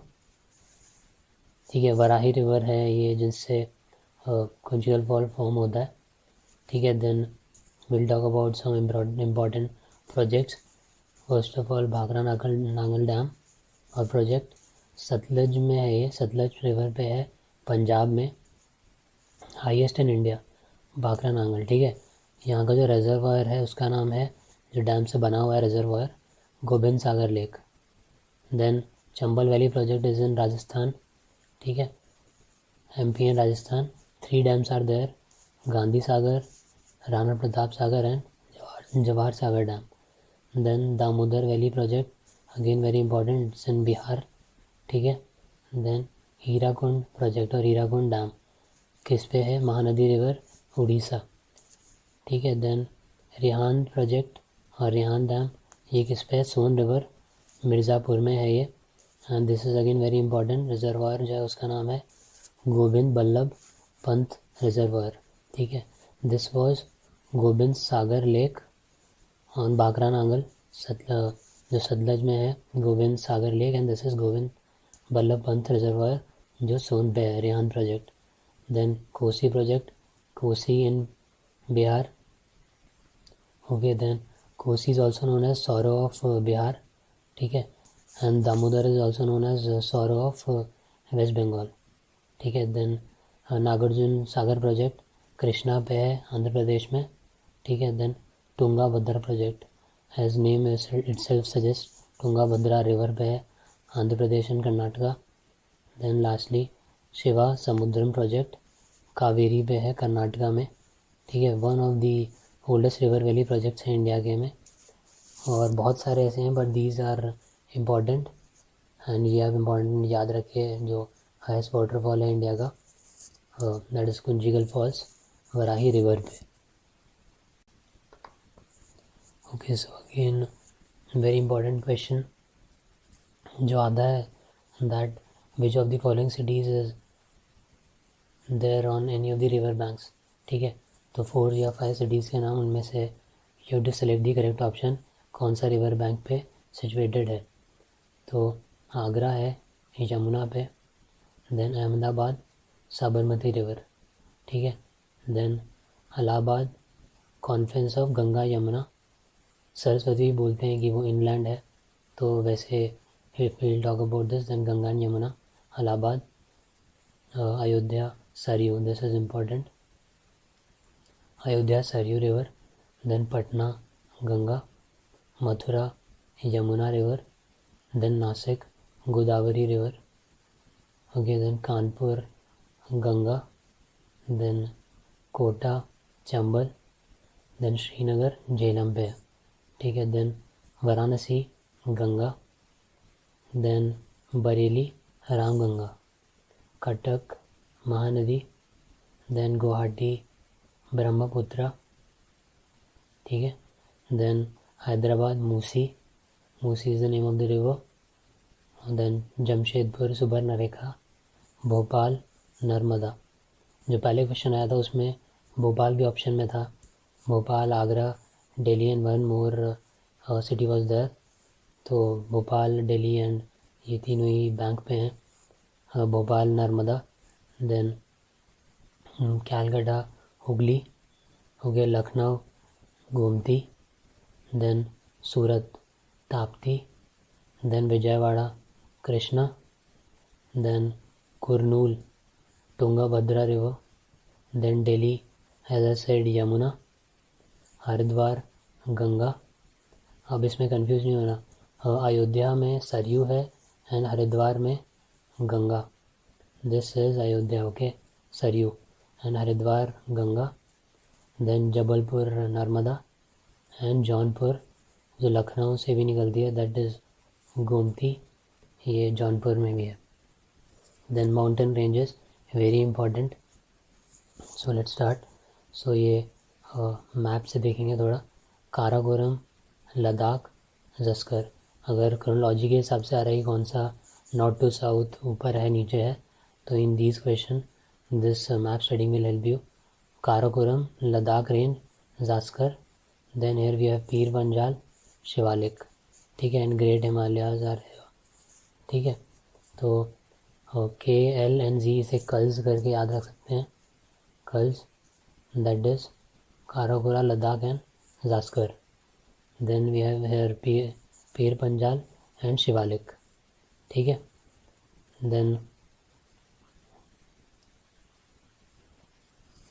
ठीक है, वराही रिवर है ये जिससे कुंचिकल फॉल फॉर्म होता है, ठीक है. Then will talk about some important projects. First of all Bhakra Nangal dam और प्रोजेक्ट सतलज में है, ये सतलज रिवर पे है पंजाब में, highest in India Bhakra Nangal, ठीक है. यहाँ का जो रिजर्वायर है उसका नाम है, जो डैम से बना हुआ है reservoir, Gobind Sagar lake. Then Chambal valley project is in Rajasthan, ठीक है, MP and Rajasthan. 3 dams are there, Gandhi Sagar, Rana Pratap Sagar and Jawahar Sagar dam. Then Damodar valley project again very important, it's in Bihar, ठीक है. देन हीराकुंड प्रोजेक्ट और हीराकुंड डैम किस पे है? महानदी रिवर, उड़ीसा, ठीक है. देन रिहान प्रोजेक्ट और रिहान डैम ये किस पे है? सोन रिवर, मिर्ज़ापुर में है ये. And this is again very important, reservoir जो है उसका नाम है गोविंद बल्लभ पंत रिजर्वायर, ठीक है. This was Govind Sagar lake on Bhakra Nangal, जो सतलज में है Govind Sagar lake. And this is Govind Ballabh Pant reservoir जो सोन पे है, Rihand project. Then Kosi project, Kosi in Bihar, okay. Then Kosi is also known as sorrow of Bihar, ठीक है. And Damodar is also known as sorrow of West Bengal, ठीक है. देन नागार्जुन सागर प्रोजेक्ट कृष्णा पे है आंध्र प्रदेश में, ठीक है. Then Tunga Bhadra project as name itself suggest, Tunga Bhadra river पे है Andhra Pradesh and Karnataka. Then lastly Shiva Samudram project Kaveri पे है कर्नाटका में, ठीक है. One of the oldest river valley projects हैं इंडिया के में, और बहुत सारे ऐसे हैं but these are important. And ये आप इम्पॉर्टेंट याद रखिए, जो हाईएस्ट वाटरफॉल है इंडिया का that is Kunchikal falls Varahi river पे. Okay, so again very important question जो आता है, that which of the following cities is there on any of the river banks. ठीक है, तो 4 या 5 सिटीज़ के नाम, उनमें से you to select the correct option, कौन सा रिवर बैंक पे सिचुएटेड है. तो आगरा है यमुना पे, देन अहमदाबाद साबरमती रिवर. ठीक है, then Allahabad conference of Ganga Yamuna. Saraswati बोलते हैं कि वो इनलैंड है, तो वैसे if will talk about this then Ganga and Yamuna Allahabad. Ayodhya Saryu, this is important, Ayodhya Saryu river. Then Patna Ganga, Mathura Yamuna river, then Nashik Godavari river. Okay, then Kanpur Ganga, then Kota Chambal, then Srinagar Jhelum पे. ठीक है, then Varanasi Ganga, then Bareilly Ramganga, Cuttack Mahanadi, then Guwahati Brahmaputra. ठीक है, then Hyderabad Musi is the name of the river. Then Jamshedpur Subarnarekha, Bhopal Narmada. जो पहले क्वेश्चन आया था उसमें भोपाल भी ऑप्शन में था. Bhopal, Agra, Delhi and one more city was there. तो भोपाल, दिल्ली एंड ये तीनों ही बैंक पे हैं. भोपाल नर्मदा, देन कैलकाटा हुगली, हो गया Lucknow Gomti, then Surat Tapti, then Vijayawada Krishna, then Kurnool Tungabhadra river, then Delhi as I said Yamuna, Haridwar Ganga. अब इसमें कंफ्यूज नहीं होना, अयोध्या में सरयू है एंड हरिद्वार में Ganga. This is Ayodhya, okay, Saryu, and Haridwar Ganga. Then Jabalpur Narmada and Jaunpur जो लखनऊ से भी निकलती है दैट इज़ गोमती, ये जौनपुर में भी है. Then mountain ranges very important, so let's start. So ये मैप से देखेंगे थोड़ा. काराकोरम, लद्दाख, जस्कर. अगर क्रोनोलॉजी के हिसाब से आ रहा है कौन सा नॉर्थ टू साउथ ऊपर है नीचे है, तो in these question this map study will help you. Karakoram, Ladakh range, Zaskar, then here we have Pir Panjal, Shivalik. ठीक है, एंड ग्रेट हिमालयाज आर. ठीक है, तो KLNZ इसे कल्स करके याद रख सकते हैं, कल्स, that is Karakoram, Ladakh and Zanskar. Then we have here Pir Panjal and Shivalik. ठीक है, then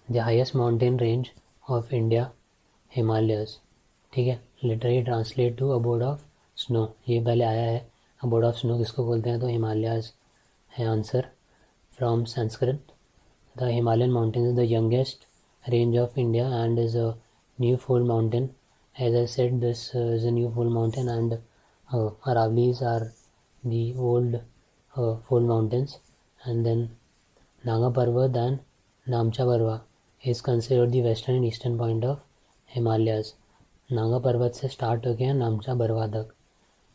the highest mountain range of India Himalayas. ठीक है, literally translate to abode of snow. ये पहले आया है, अबोर्ड ऑफ स्नो किसको बोलते हैं, तो हिमालयस है answer from Sanskrit. The Himalayan mountain is the youngest range of India and is a new fold mountain. As I said, this is a new fold mountain, and Aravallis are the old fold mountains. And then Nanga Parvat and Namcha Parva is considered the western and eastern point of Himalayas. Naga पर्वत से start हो गया नामचा बरवा तक,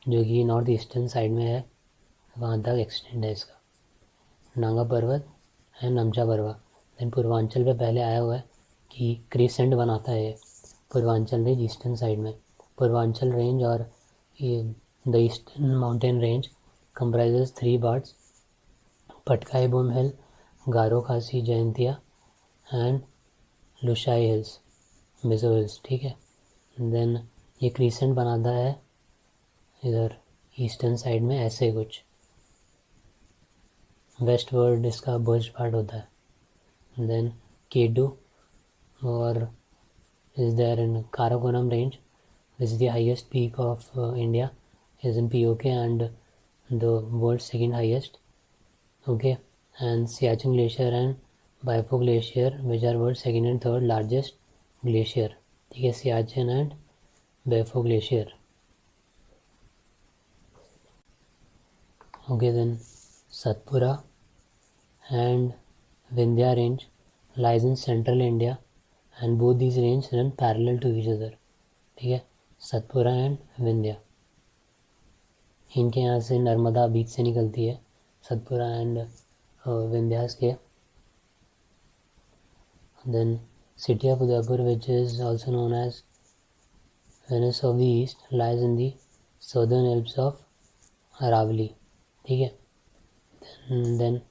जो कि north eastern side में है, वहाँ तक एक्सटेंड है इसका. नागा पर्वत एंड नामचा बरवा. देन पूर्वांचल पे पहले आया हुआ है कि क्रिसेंट बनाता है पूर्वांचल रेंज ईस्टर्न साइड में. पूर्वांचल रेंज और the eastern mountain range comprises 3 parts, Patkai Bum hill, Garo Khasi Jaintia and Lushai hills, Mizo hills. ठीक है, देन ये क्रिसेंट बनाता है इधर ईस्टर्न साइड में ऐसे कुछ, वेस्ट वर्ड इसका बर्च पार्ट होता है. देन केडू or is there in Karakoram range. This is the highest peak of India, is in POK and the world's second highest. Okay, and Siachen Glacier and Baifo Glacier, which are world's second and third largest glacier. ठीक है, Siachen and Baifo Glacier. Okay, then Satpura and Vindhya range lies in central India and both these ranges run parallel to each other. ठीक है, Satpura and Vindhya, इनके यहाँ से नर्मदा बीच से निकलती है, सतपुरा एंड विंध्यास के. Then city of Udaipur, which is also known as Venice of the East, lies in the southern Alps of Aravalli. ठीक है. Then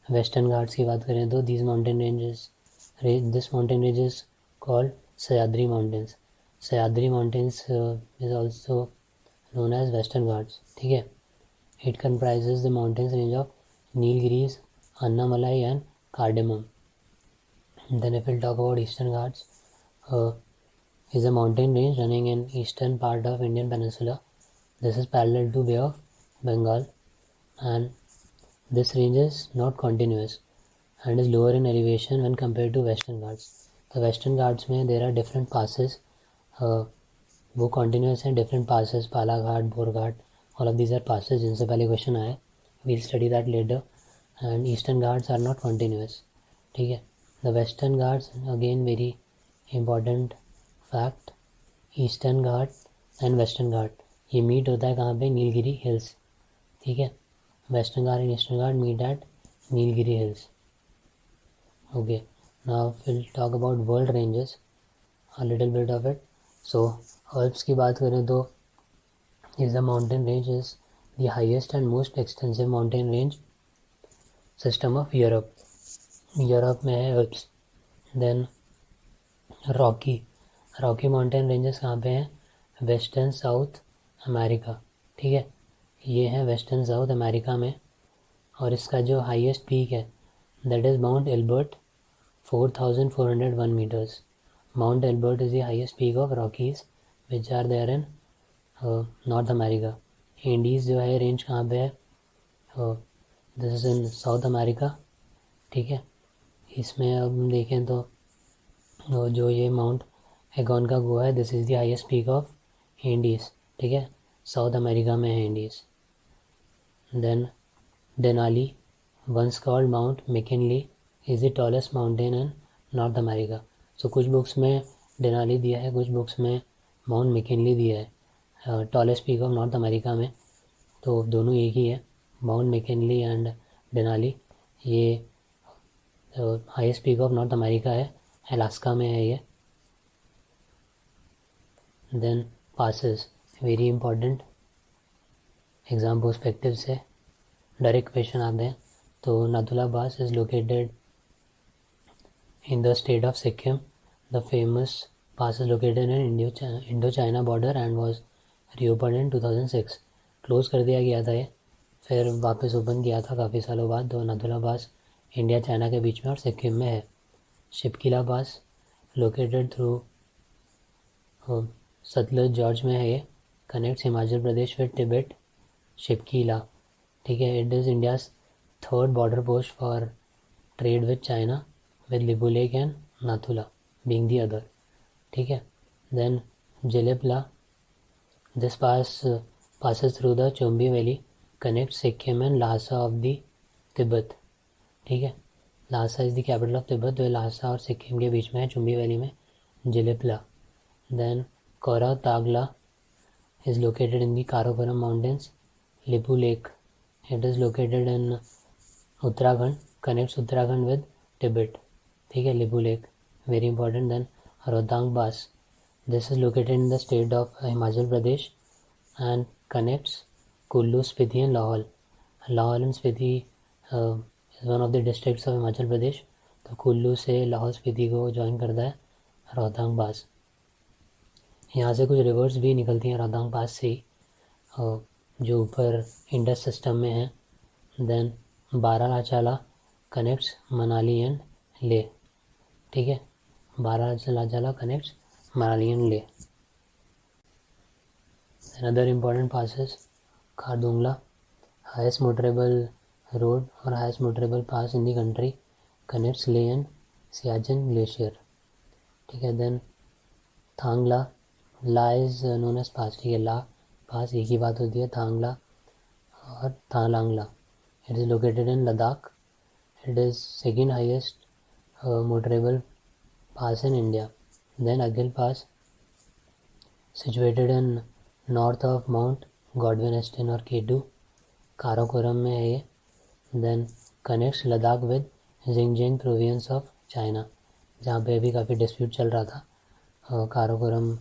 Western Ghats की बात करें तो this mountain range is called Sahyadri Mountains. Sahyadri Mountains is also known as Western Ghats. ठीक है. It comprises the mountains range of Nilgiris, Annamalai and Cardamom. Then if we'll talk about Eastern Ghats, is a mountain range running in eastern part of Indian peninsula. This is parallel to Bay of Bengal, and this range is not continuous and is lower in elevation when compared to Western Ghats. The Western Ghats में there are different passes, वो continuous हैं, different passes, Pala Ghat, Bor Ghat, all of these are passes जिनसे पहले question आया, we'll study that later. And Eastern Ghats are not continuous. ठीक है. The Western Ghats, again very important fact, Eastern Ghat and Western Ghat ये meet होता है कहाँ पे, नीलगिरी हिल्स. ठीक है. Western Ghat and Eastern Ghat meet at Nilgiri Hills. Okay, now we'll talk about world ranges, a little bit of it. So Alps की बात करें तो is the mountain range is the highest and most extensive mountain range system of Europe. Europe में है Alps. Then Rocky mountain ranges कहाँ पे हैं, western south America. ठीक है, ये है वेस्टर्न साउथ अमेरिका में, और इसका जो हाईएस्ट पीक है that is Mount Elbert 4401 metres. Mount Elbert is the highest peak of Rockies which are there in North America. Andes जो है रेंज कहाँ पे है, this is in South America. ठीक है, इसमें अब हम देखें तो जो ये माउंट एगोनकागुआ है, this is the highest peak of Andes. ठीक है, साउथ अमेरिका में है Andes. Then Denali, once called mount McKinley, is the tallest mountain in North America. So कुछ बुक्स में डेनाली दिया है, कुछ बुक्स में माउंट मैकिनली दिया है tallest peak of North America में, तो दोनों एक ही है. माउंट मैकिनली एंड डेनाली ये highest peak of North America है, अलास्का में है ये. Then passes, very important exam perspective से डायरेक्ट क्वेश्चन आते हैं. तो Nathu La pass is located in the state of Sikkim. The famous pass is located in Indo China border and was reopen in 2006. Close कर दिया गया था ये, फिर वापस ओपन किया था काफ़ी सालों बाद. तो नाथुला पास इंडिया चाइना के बीच में और सिक्किम में है. Shipki La pass located through Sutlej gorge में है, ये connects Himachal Pradesh with Tibet. Shipki La, ठीक है, it is India's third border post for trade with China with Lipu Lekh and Nathu La being the other. ठीक है. Then Jelep La, this passes through the Chumbi valley, connects Sikkim and Lhasa of the Tibet. ठीक है, Lhasa is the capital of Tibet, तो Lhasa और सिक्किम के बीच में है चुम्बी वैली में Jelep La. Then Kora Tagla is located in the Karakoram mountains. Lipu Lake, it is located in Uttarakhand, connects Uttarakhand with Tibet. ठीक है, Lipu Lekh very important. Then Rohtang pass, this is located in the state of Himachal Pradesh and connects Kullu, Spiti and Lahaul. Lahaul and Spiti is one of the districts of Himachal Pradesh. तो कुल्लू से लाहौल स्पीति को join करता है रोहतांग पास. यहाँ से कुछ रिवर्स भी निकलती हैं रोहतांग पास से ही, जो ऊपर इंडस सिस्टम में है. Then Baralacha La connects Manali and Leh. ठीक है, Baralacha La connects Manali and Leh. Another important passes Khardung La, highest motorable road और highest motorable pass in the country, connects Leh and Siachen glacier. ठीक है. Then Thang La, La is known as pass. ठीक है, ला पास एक ही बात होती है, थांगला और Taglang La. It is located in Ladakh. It is second highest motorable pass in India. Then Aghil Pass, situated in north of Mount Godwin Austen और K2, काराकोरम में है ये. Then connects Ladakh with Xinjiang province of China, जहाँ पे अभी काफ़ी डिस्प्यूट चल रहा था काराकोरम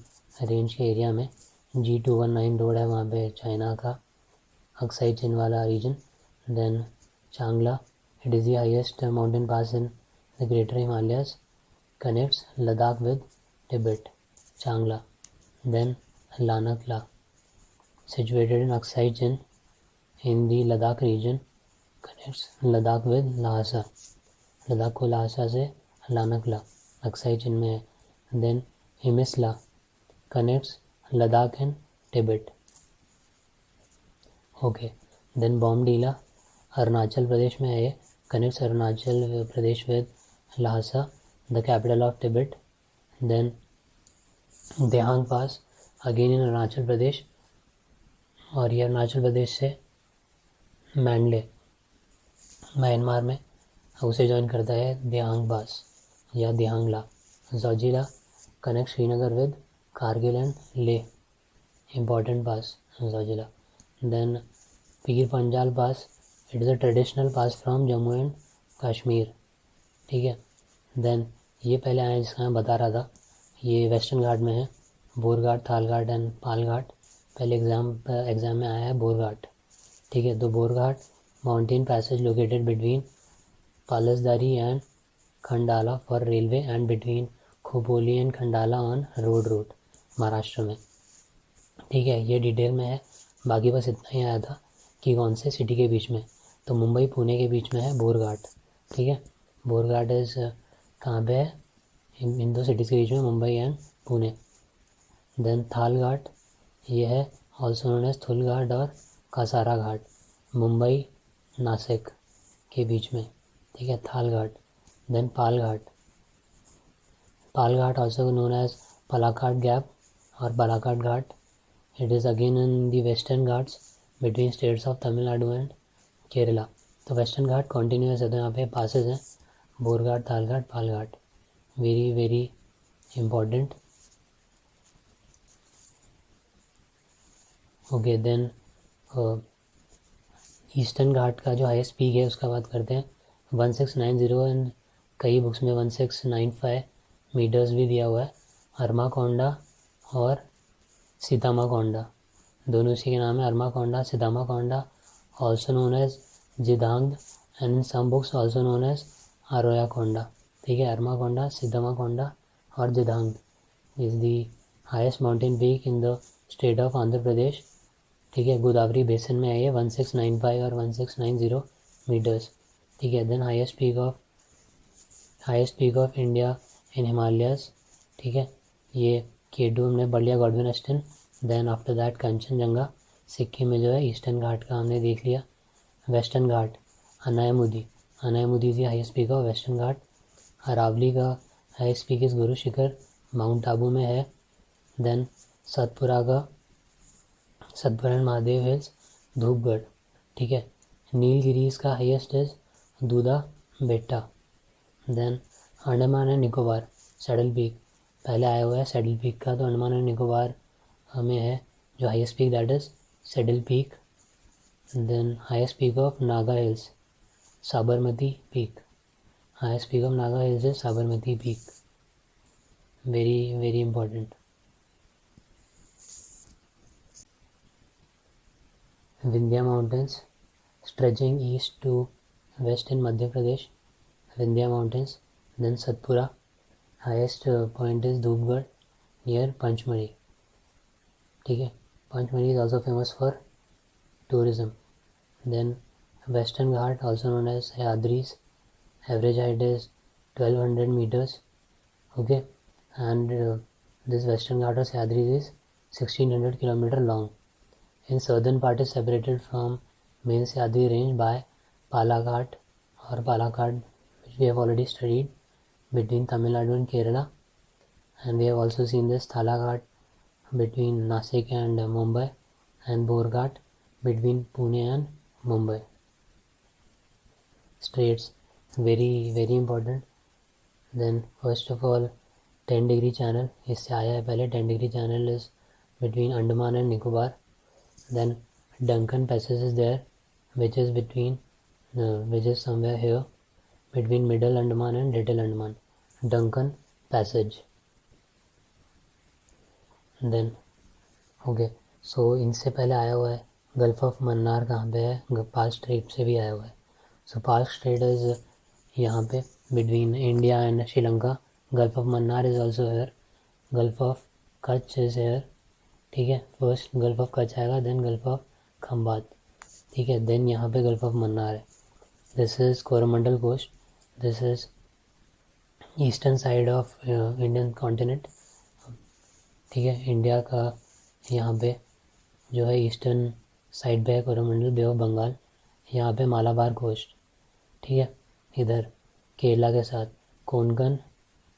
रेंज के एरिया में. G219 रोड है वहाँ पे चाइना का अक्साई चिन वाला रीजन. Then चांगला, it is the highest mountain pass in the Greater Himalayas, connects Ladakh with Tibet, Changla. Then Lanakla, situated in Aksai Chin in the Ladakh region, connects Ladakh with Lhasa. Ladakh को लहासा से लानकला Aksai चिन में है. Then हिमिसला, connects Ladakh and Tibet. Okay. Then बॉमडीला, Arunachal Pradesh में है ये, connects Arunachal Pradesh with Lhasa, the capital of Tibet. Then Dihang pass, again in Arunachal Pradesh, और ये अरुणाचल प्रदेश से मैंडले म्यांमार में उसे ज्वाइन करता है देहांग पास या Dihang La. Zoji La, connect Srinagar with Kargil and Leh, important pass Zoji La. Then Pir Panjal pass, it is a traditional pass from Jammu and Kashmir. ठीक है. देन ये पहले आया जिसका मैं बता रहा था, ये वेस्टर्न घाट में है, बोरघाट, थालघाट एंड पालघाट. पहले एग्ज़ाम में आया है बोरघाट. ठीक है. तो Bor Ghat mountain passage located between Palasdari and Khandala for railway and between Khopoli and Khandala on road route, Maharashtra में. ठीक है. ये डिटेल में है, बाकी बस इतना ही आया था कि कौन से सिटी के बीच में. तो मुंबई पुणे के बीच में है बोरघाट. ठीक है. बोरघाट इज़ कहाँ पे है, इन दो सिटीज़ के बीच में, मुंबई एंड पुणे. देन थालघाट, ये है ऑल्सो नोन एज थुलघाट और कासारा घाट, मुंबई नासिक के बीच में. ठीक है. Thal Ghat. Then Palghat, Palghat also known as Palakkad gap और Balaghat ghat. It is again in the western Ghats between states of Tamil Nadu and Kerala. तो वेस्टर्न घाट कॉन्टीन्यूस है, तो यहाँ पे पासेज हैं Bor Ghat, Thal Ghat, Palghat. Very very important. Okay. Then eastern Ghat का जो हाईएस्ट पीक है उसका बात करते हैं. 1690 एंड कई बुक्स में 1695 मीटर्स भी दिया हुआ है. अरमाकोंडा और सीतामाकोंडा दोनों इसी के नाम है, Arma Konda, Sitamma Konda, also known as Jidang and in some books also known as Arroyakonda. ठीक है. अरमाकोंडा, सीतामाकोंडा और Jidang is the highest mountain peak in the state of Andhra Pradesh. ठीक है. गोदावरी बेसिन में है ये, 1695 और 1690 मीटर्स. ठीक है. Then highest peak of India in Himalayas. ठीक है. ये K2 हमने पढ़ लिया, Godwin Austen. Then after that Kangchenjunga, Sikkim में जो है ईस्टर्न घाट का हमने देख लिया. Western Ghat, Anamudi is the highest peak of western Ghat. Aravalli का highest peak is Guru Shikhar, mount Abu में है. Then Satpura and Mahadev hills, Dhupgarh. ठीक है. नीलगिरीज का highest is Dodda Betta. Then Andaman and Nicobar, saddle peak पहले आया हुआ है सैडल पीक का, तो अंडमान एंड निकोबार हमें है जो highest peak, that is Saddle peak. Then highest peak of Naga hills, Sabarmati peak. Highest peak of Naga hills is Sabarmati peak. Very very important. Vindhya mountains stretching east to west in Madhya Pradesh, Vindhya Mountains. Then Satpura, highest point is Dhupgarh near Panchmari. ठीक है. Panchmari is also famous for tourism. Then Western Ghat, also known as Sayadris, average height is 1200 meters. Okay. And this Western Ghat or Sayadris is 1600 kilometer long. In southern part is separated from main Sayadri range by Palaghat which we have already studied, between Tamil Nadu and Kerala. And we have also seen this Thalaghat between Nasik and Mumbai, and Borghat between Pune and Mumbai. Straits, very important. Then first of all 10 degree channel, इससे आया है पहले. 10 degree channel is between Andaman and Nicobar. Then Duncan passage is there which is between which is somewhere here between middle Andaman and little Andaman. Duncan passage. Then okay, so इनसे पहले आया हुआ है gulf of Mannar. कहाँ पे है? पार्क स्ट्रेट से भी आया हुआ है. सो पार्क स्ट्रेट इज यहाँ पे between India and Sri Lanka. Gulf of Mannar is also here. Gulf of Kutch is here. ठीक है, फर्स्ट गल्फ ऑफ कच्छ आएगा, देन गल्फ ऑफ खंबात. ठीक है, देन यहाँ पे गल्फ ऑफ मन्नार है. This is Coromandel coast. This is eastern side of Indian continent. ठीक है, इंडिया का यहाँ पे जो है ईस्टर्न साइड पे है कोरोमंडल, बे ऑफ बंगाल. यहाँ पे मालाबार कोस्ट. ठीक है, इधर केरला के साथ कोंकण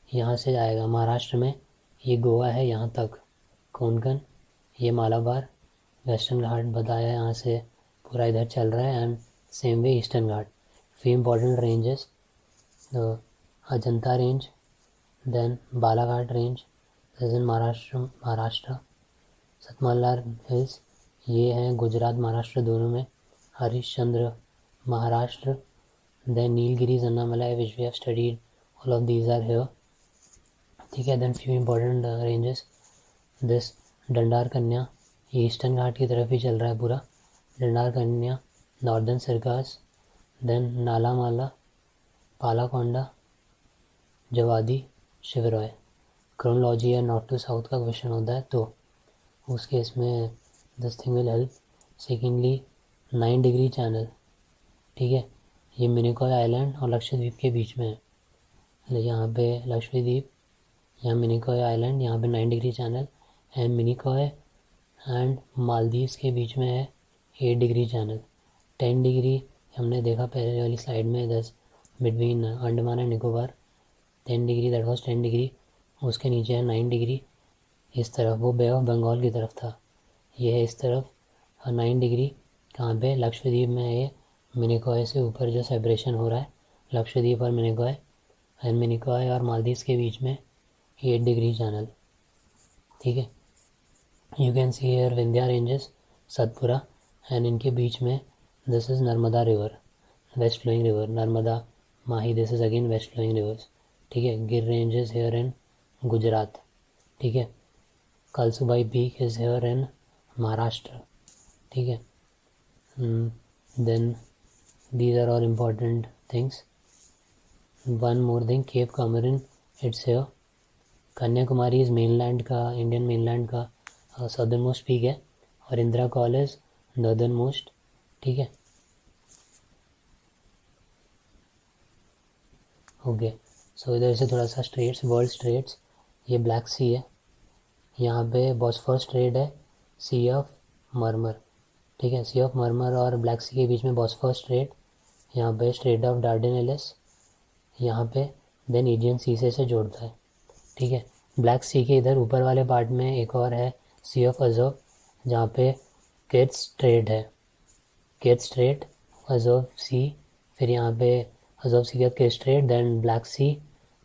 यहाँ से आएगा महाराष्ट्र में. ये गोवा है यहाँ तक कोंकण. ये मालाबार वेस्टर्न घाट बताया यहाँ से पूरा इधर चल रहा है. And same way eastern Ghat. Few important ranges, Ajanta range, then Balaghat range in Maharashtra. Satmala hills ये हैं गुजरात महाराष्ट्र दोनों में. Harishchandra Maharashtra. Then Nilgiris Annamalai which we have studied, all of these are here. ठीक है, then few important ranges. This Dandakaranya eastern घाट की तरफ ही चल रहा है पूरा. Dandakaranya, northern Circars, then Nallamala, Palkonda, Javadi, Shevaroy. Chronology या नॉर्थ टू साउथ का क्वेश्चन होता है तो उस केस में this thing will help. Secondly 9 degree channel. ठीक है, ये मिनिकॉय आइलैंड और लक्षद्वीप के बीच में है. यहाँ पे लक्षद्वीप, यहाँ मिनिकॉय आइलैंड, यहाँ पे 9 degree channel. And Minicoy and Maldives के बीच में है 8 डिग्री चैनल. 10 डिग्री हमने देखा पहले वाली स्लाइड में, दस between Andaman and Nicobar. 10 degree, that was 10 degree. उसके नीचे है 9 डिग्री इस तरफ, वो बे ऑफ बंगाल की तरफ था. ये है इस तरफ 9 डिग्री. कहाँ पे? लक्षद्वीप में है ये. मिनिकॉय से ऊपर जो सेपरेशन हो रहा है लक्षद्वीप और मिनिकॉय, एंड मिनिकॉय और मालदीव्स के बीच में 8 डिग्री चैनल. ठीक है, you can see here Vindhya ranges, Satpura, and इनके बीच में this is Narmada river, west flowing river. Narmada, Mahi, this is again west flowing rivers. ठीक है, Gir ranges here in Gujarat. ठीक है, Kalsubai peak is here in Maharashtra. ठीक है, then these are all important things. One more thing, Cape Comorin, it's here. Kanyakumari is mainland का, Indian mainland का southern most peak है, और Indira call is northern most. ठीक है, ओके. सो इधर से थोड़ा सा स्ट्रेट्स, वर्ल्ड स्ट्रेट्स. ये ब्लैक सी है, यहाँ पे बॉस्फोरस स्ट्रेट है, सी ऑफ मरमर. ठीक है, सी ऑफ मरमर और ब्लैक सी के बीच में बॉस्फोरस स्ट्रेट. यहाँ पे स्ट्रेट ऑफ डार्डेनेलिस यहाँ पे, देन एजियन सी से जोड़ता है. ठीक है, ब्लैक सी के इधर ऊपर वाले पार्ट में एक और है सी ऑफ अजोव, जहाँ पे केट्स स्ट्रेट है. केट्स स्ट्रेट, अजोव सी, फिर यहाँ पे अजोव सी के बाद केट्स स्ट्रेट, देन ब्लैक सी,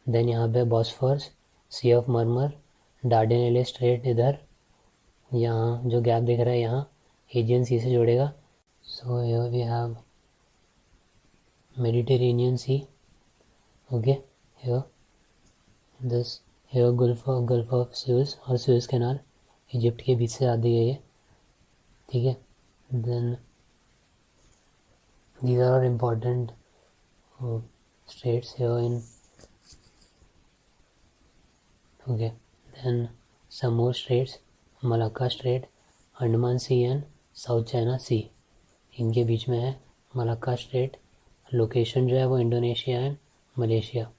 देन यहाँ पे बॉस्फोरस, सी ऑफ मरमर, डार्डेनेलिस स्ट्रेट इधर. यहाँ जो गैप दिख रहा है यहाँ एजियन सी से जोड़ेगा. So here we have Mediterranean sea. Okay, here this, here Gulf of Suez और सुएज कैनाल इजिप्ट के बीच से आती है ये. ठीक है, then these are all important straits here in. Okay, then some more straits, Malacca Strait, Andaman Sea and south China Sea, इनके बीच में है मलाक्का स्ट्रेट. लोकेशन जो है वो इंडोनेशिया एंड मलेशिया.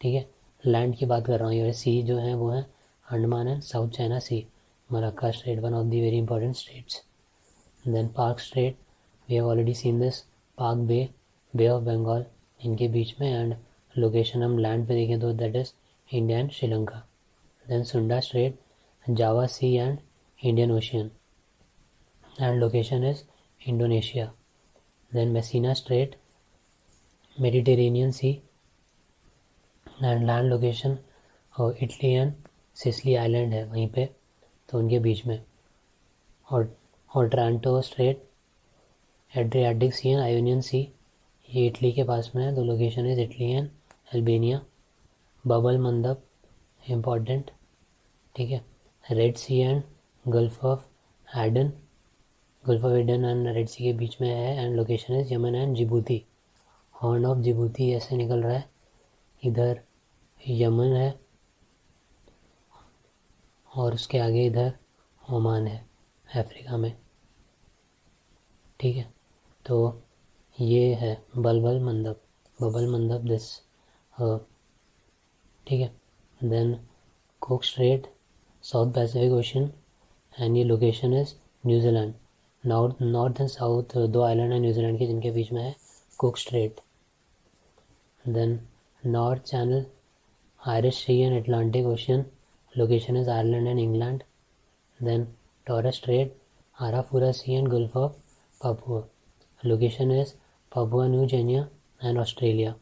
ठीक है, लैंड की बात कर रहा हूँ, ये सी जो है वो है Andaman and south China sea. Malacca strait, one of the very important straits. Then Palk strait, we have already seen this. Palk bay, bay of Bengal, इनके बीच में. एंड लोकेशन हम लैंड पे देखें तो that is India and Sri Lanka. Then Sunda Strait, Java C and Indian Ocean, and location is Indonesia. Then Messina Strait, Mediterranean Sea and land location और Italy and Sicily island है वहीं पे, तो उनके बीच में। और Otranto Strait, Adriatic Sea and Ionian Sea, ये इटली के पास में है, तो location is Italy and Albania. Bab el Mandeb important, ठीक है। Red Sea and Gulf of Aden, Gulf of Aden and Red Sea के बीच में है and location is Yemen and Djibouti. Horn of Djibouti ऐसे निकल रहा है, इधर यमन है और उसके आगे इधर ओमान है अफ्रीका में, ठीक है। तो ये है बबल मंदब दिस, ठीक है। Then Cook Strait, South Pacific Ocean and ये location is New Zealand. North and south दो आइलैंड है न्यूजीलैंड के जिनके बीच में है Cook Strait. Then North Channel, Irish Sea and Atlantic ocean, location is Ireland and England. Then Torres Strait, Arafura Sea and Gulf of Papua, location is Papua New Guinea and Australia.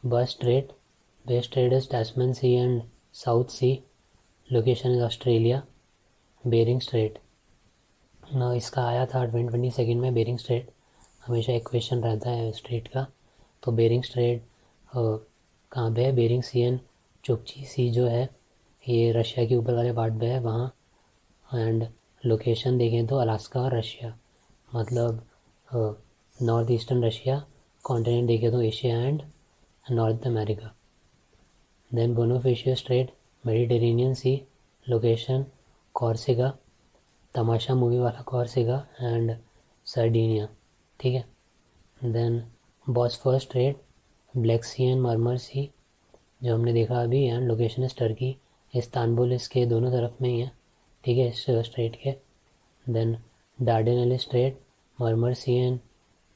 Bass Strait is Tasman Sea and South Sea, location is Australia. Bearing straight, ना इसका आया था 2022 में। Bearing straight हमेशा एक question रहता है straight का, तो बेरिंग स्ट्रेट कहाँ पे है? बेरिंग सी एंड चुकची सी जो है ये रशिया के ऊपर वाले पार्ट पे है वहाँ, एंड लोकेशन देखें तो अलास्का और रशिया, मतलब नॉर्थ ईस्टर्न रशिया, कॉन्टिनेंट देखें तो Asia and North America. Then Bonifacio Strait, Mediterranean Sea, location Corsica, Tamasha movie वाला कॉर्सिका एंड सर्डिनिया, ठीक है। Then Bosphorus Strait, Black Sea and Marmara Sea जो हमने देखा अभी, and location is Turkey, Istanbul इसके दोनों तरफ में ही है, ठीक है, इस स्ट्रेट के। Then Dardanelles Strait, Marmara Sea and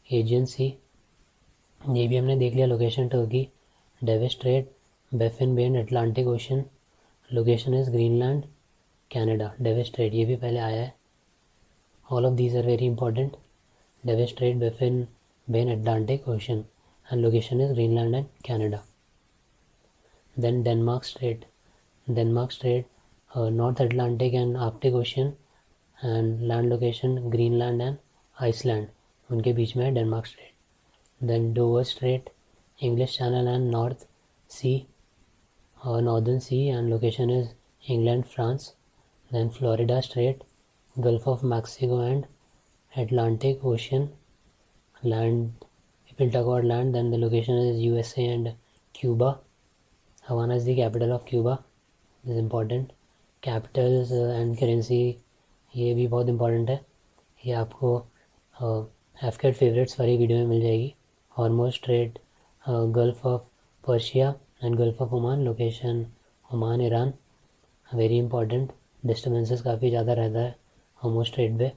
Aegean Sea, ये भी हमने देख लिया, location Turkey. Davis Strait, Baffin Bay and Atlantic ocean, location is Greenland Canada. Davis Strait ये भी पहले आया है, all of these are very important. Davis Strait, Baffin Bay and Atlantic Ocean and location is Greenland and Canada. Then Denmark Strait, North Atlantic and Arctic Ocean and land location Greenland and Iceland, उनके बीच में है Denmark strait. Then Dover strait, English channel and north sea, northern sea and location is England France. Then Florida strait, gulf of Mexico and Atlantic Ocean, land Pinta land, then the location is USA and Cuba. Havana is the capital of Cuba, this is important. Capitals and currency ये भी बहुत important है, ये आपको एफकेट favourites वाली video में मिल जाएगी। Hormuz Strait, gulf of Persia and Gulf of Oman, location Oman Iran, very important, disturbances काफ़ी ज़्यादा रहता है हॉर्मुज़ स्ट्रेट पे।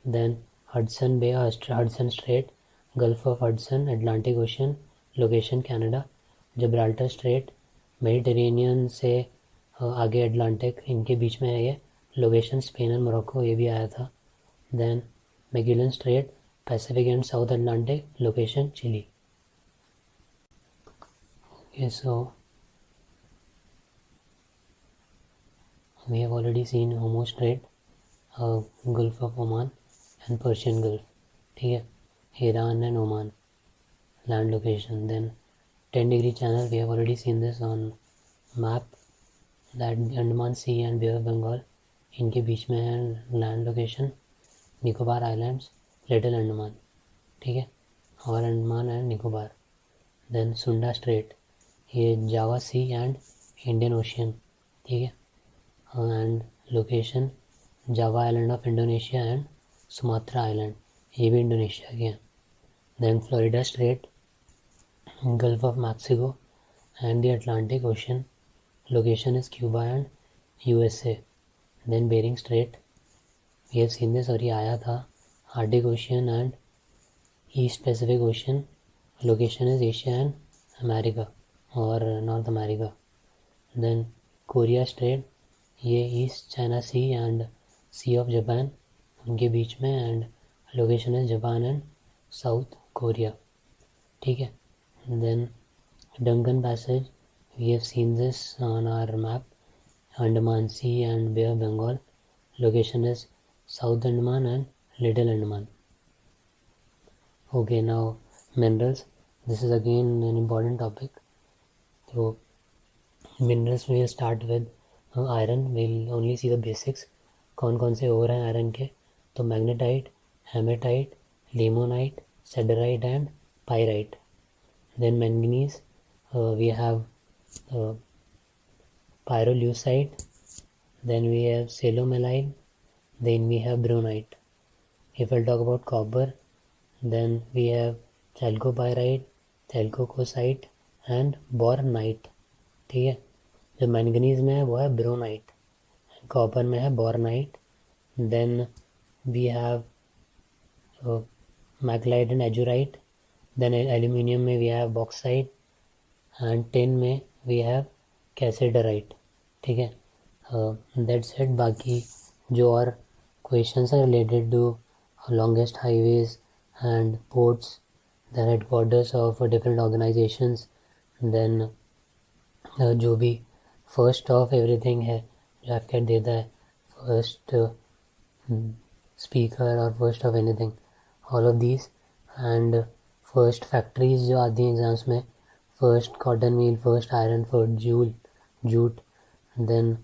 Then Hudson Bay, Hudson Strait, gulf of Hudson, Atlantic ocean, location Canada. Gibraltar Strait, Mediterranean से आगे Atlantic, इनके बीच में है ये, लोकेशन स्पेन एंड मोरक्को, ये भी आया था। Then Magellan strait, Pacific and south Atlantic, location Chile. Okay, so we have already seen Hormuz Strait, Gulf of Oman and Persian Gulf, ठीक है, Iran and Oman, land location. Then 10-degree channel, we have already seen this on map, that Andaman Sea and Bay of Bengal, इनके बीच में है land location, Nicobar islands, little Andaman, ठीक है, और Andaman and Nicobar. Then Sunda strait, ये Java C and Indian ocean, ठीक है, and location Java island of Indonesia and Sumatra island, ये भी इंडोनेशिया के हैं। Then Florida strait, gulf of Mexico and the Atlantic ocean, location is Cuba and USA. Then Bering strait, we have seen this, और ये आया था, Arctic ocean and east Pacific ocean, location is Asia and America और North America. Then Korea Strait, ये East China Sea and Sea of Japan, उनके बीच में, and location है जापान एंड साउथ कोरिया, ठीक है। Then Duncan Passage, we have seen this on our map, Andaman Sea and Bay of Bengal. Location is South Andaman and Little Andaman. Okay, now minerals. This is again an important topic. So minerals we'll start with iron. We'll only see the basics. कौन कौन से और हैं iron के? तो magnetite, haematite, limonite, siderite and pyrite. Then manganese, we have pyrolusite, then we have selomelite, then we have bronite. If I'll talk about copper, then we have chalcopyrite, chalcocosite and bornite. ठीक है, जो manganese में है वो है ब्रोनाइट, copper में है bornite. Then we have malachite and azurite. Then aluminium में we have bauxite and tin में वी हैव कैसेडराइट. ठीक है, दैट्स इट. बाकी जो और क्वेश्चंस हैं related to longest highways and ports, the headquarters of different organizations, then जो भी फर्स्ट ऑफ एवरीथिंग है जो एफकेट देता है, फर्स्ट स्पीकर और first of anything, all of these. And first factories जो आती हैं एग्जाम्स में, first cotton mill, first iron, first jute. Then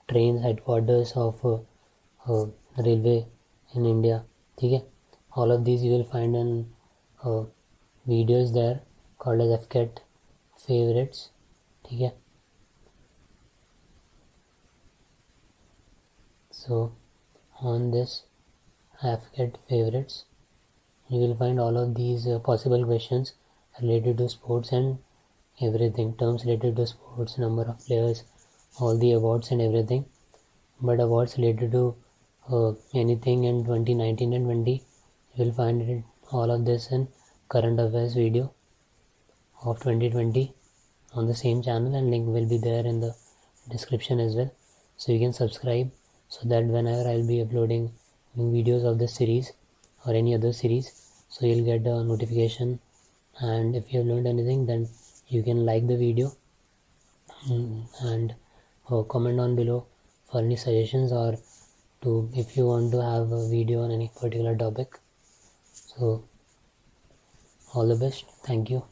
train headquarters of railway in India. ठीक है, all of these you will find in videos there called as FCAT favorites. ठीक है, so on this FCAT favorites you will find all of these possible questions related to sports and everything, terms related to sports, number of players, all the awards and everything. But awards related to anything in 2019 and 20, you will find it, all of this in current affairs video of 2020 on the same channel, and link will be there in the description as well, so you can subscribe so that whenever I'll be uploading new videos of this series or any other series, so you'll get a notification. And if you have learned anything, then you can like the video and comment on below for any suggestions, or if you want to have a video on any particular topic. So all the best. Thank you.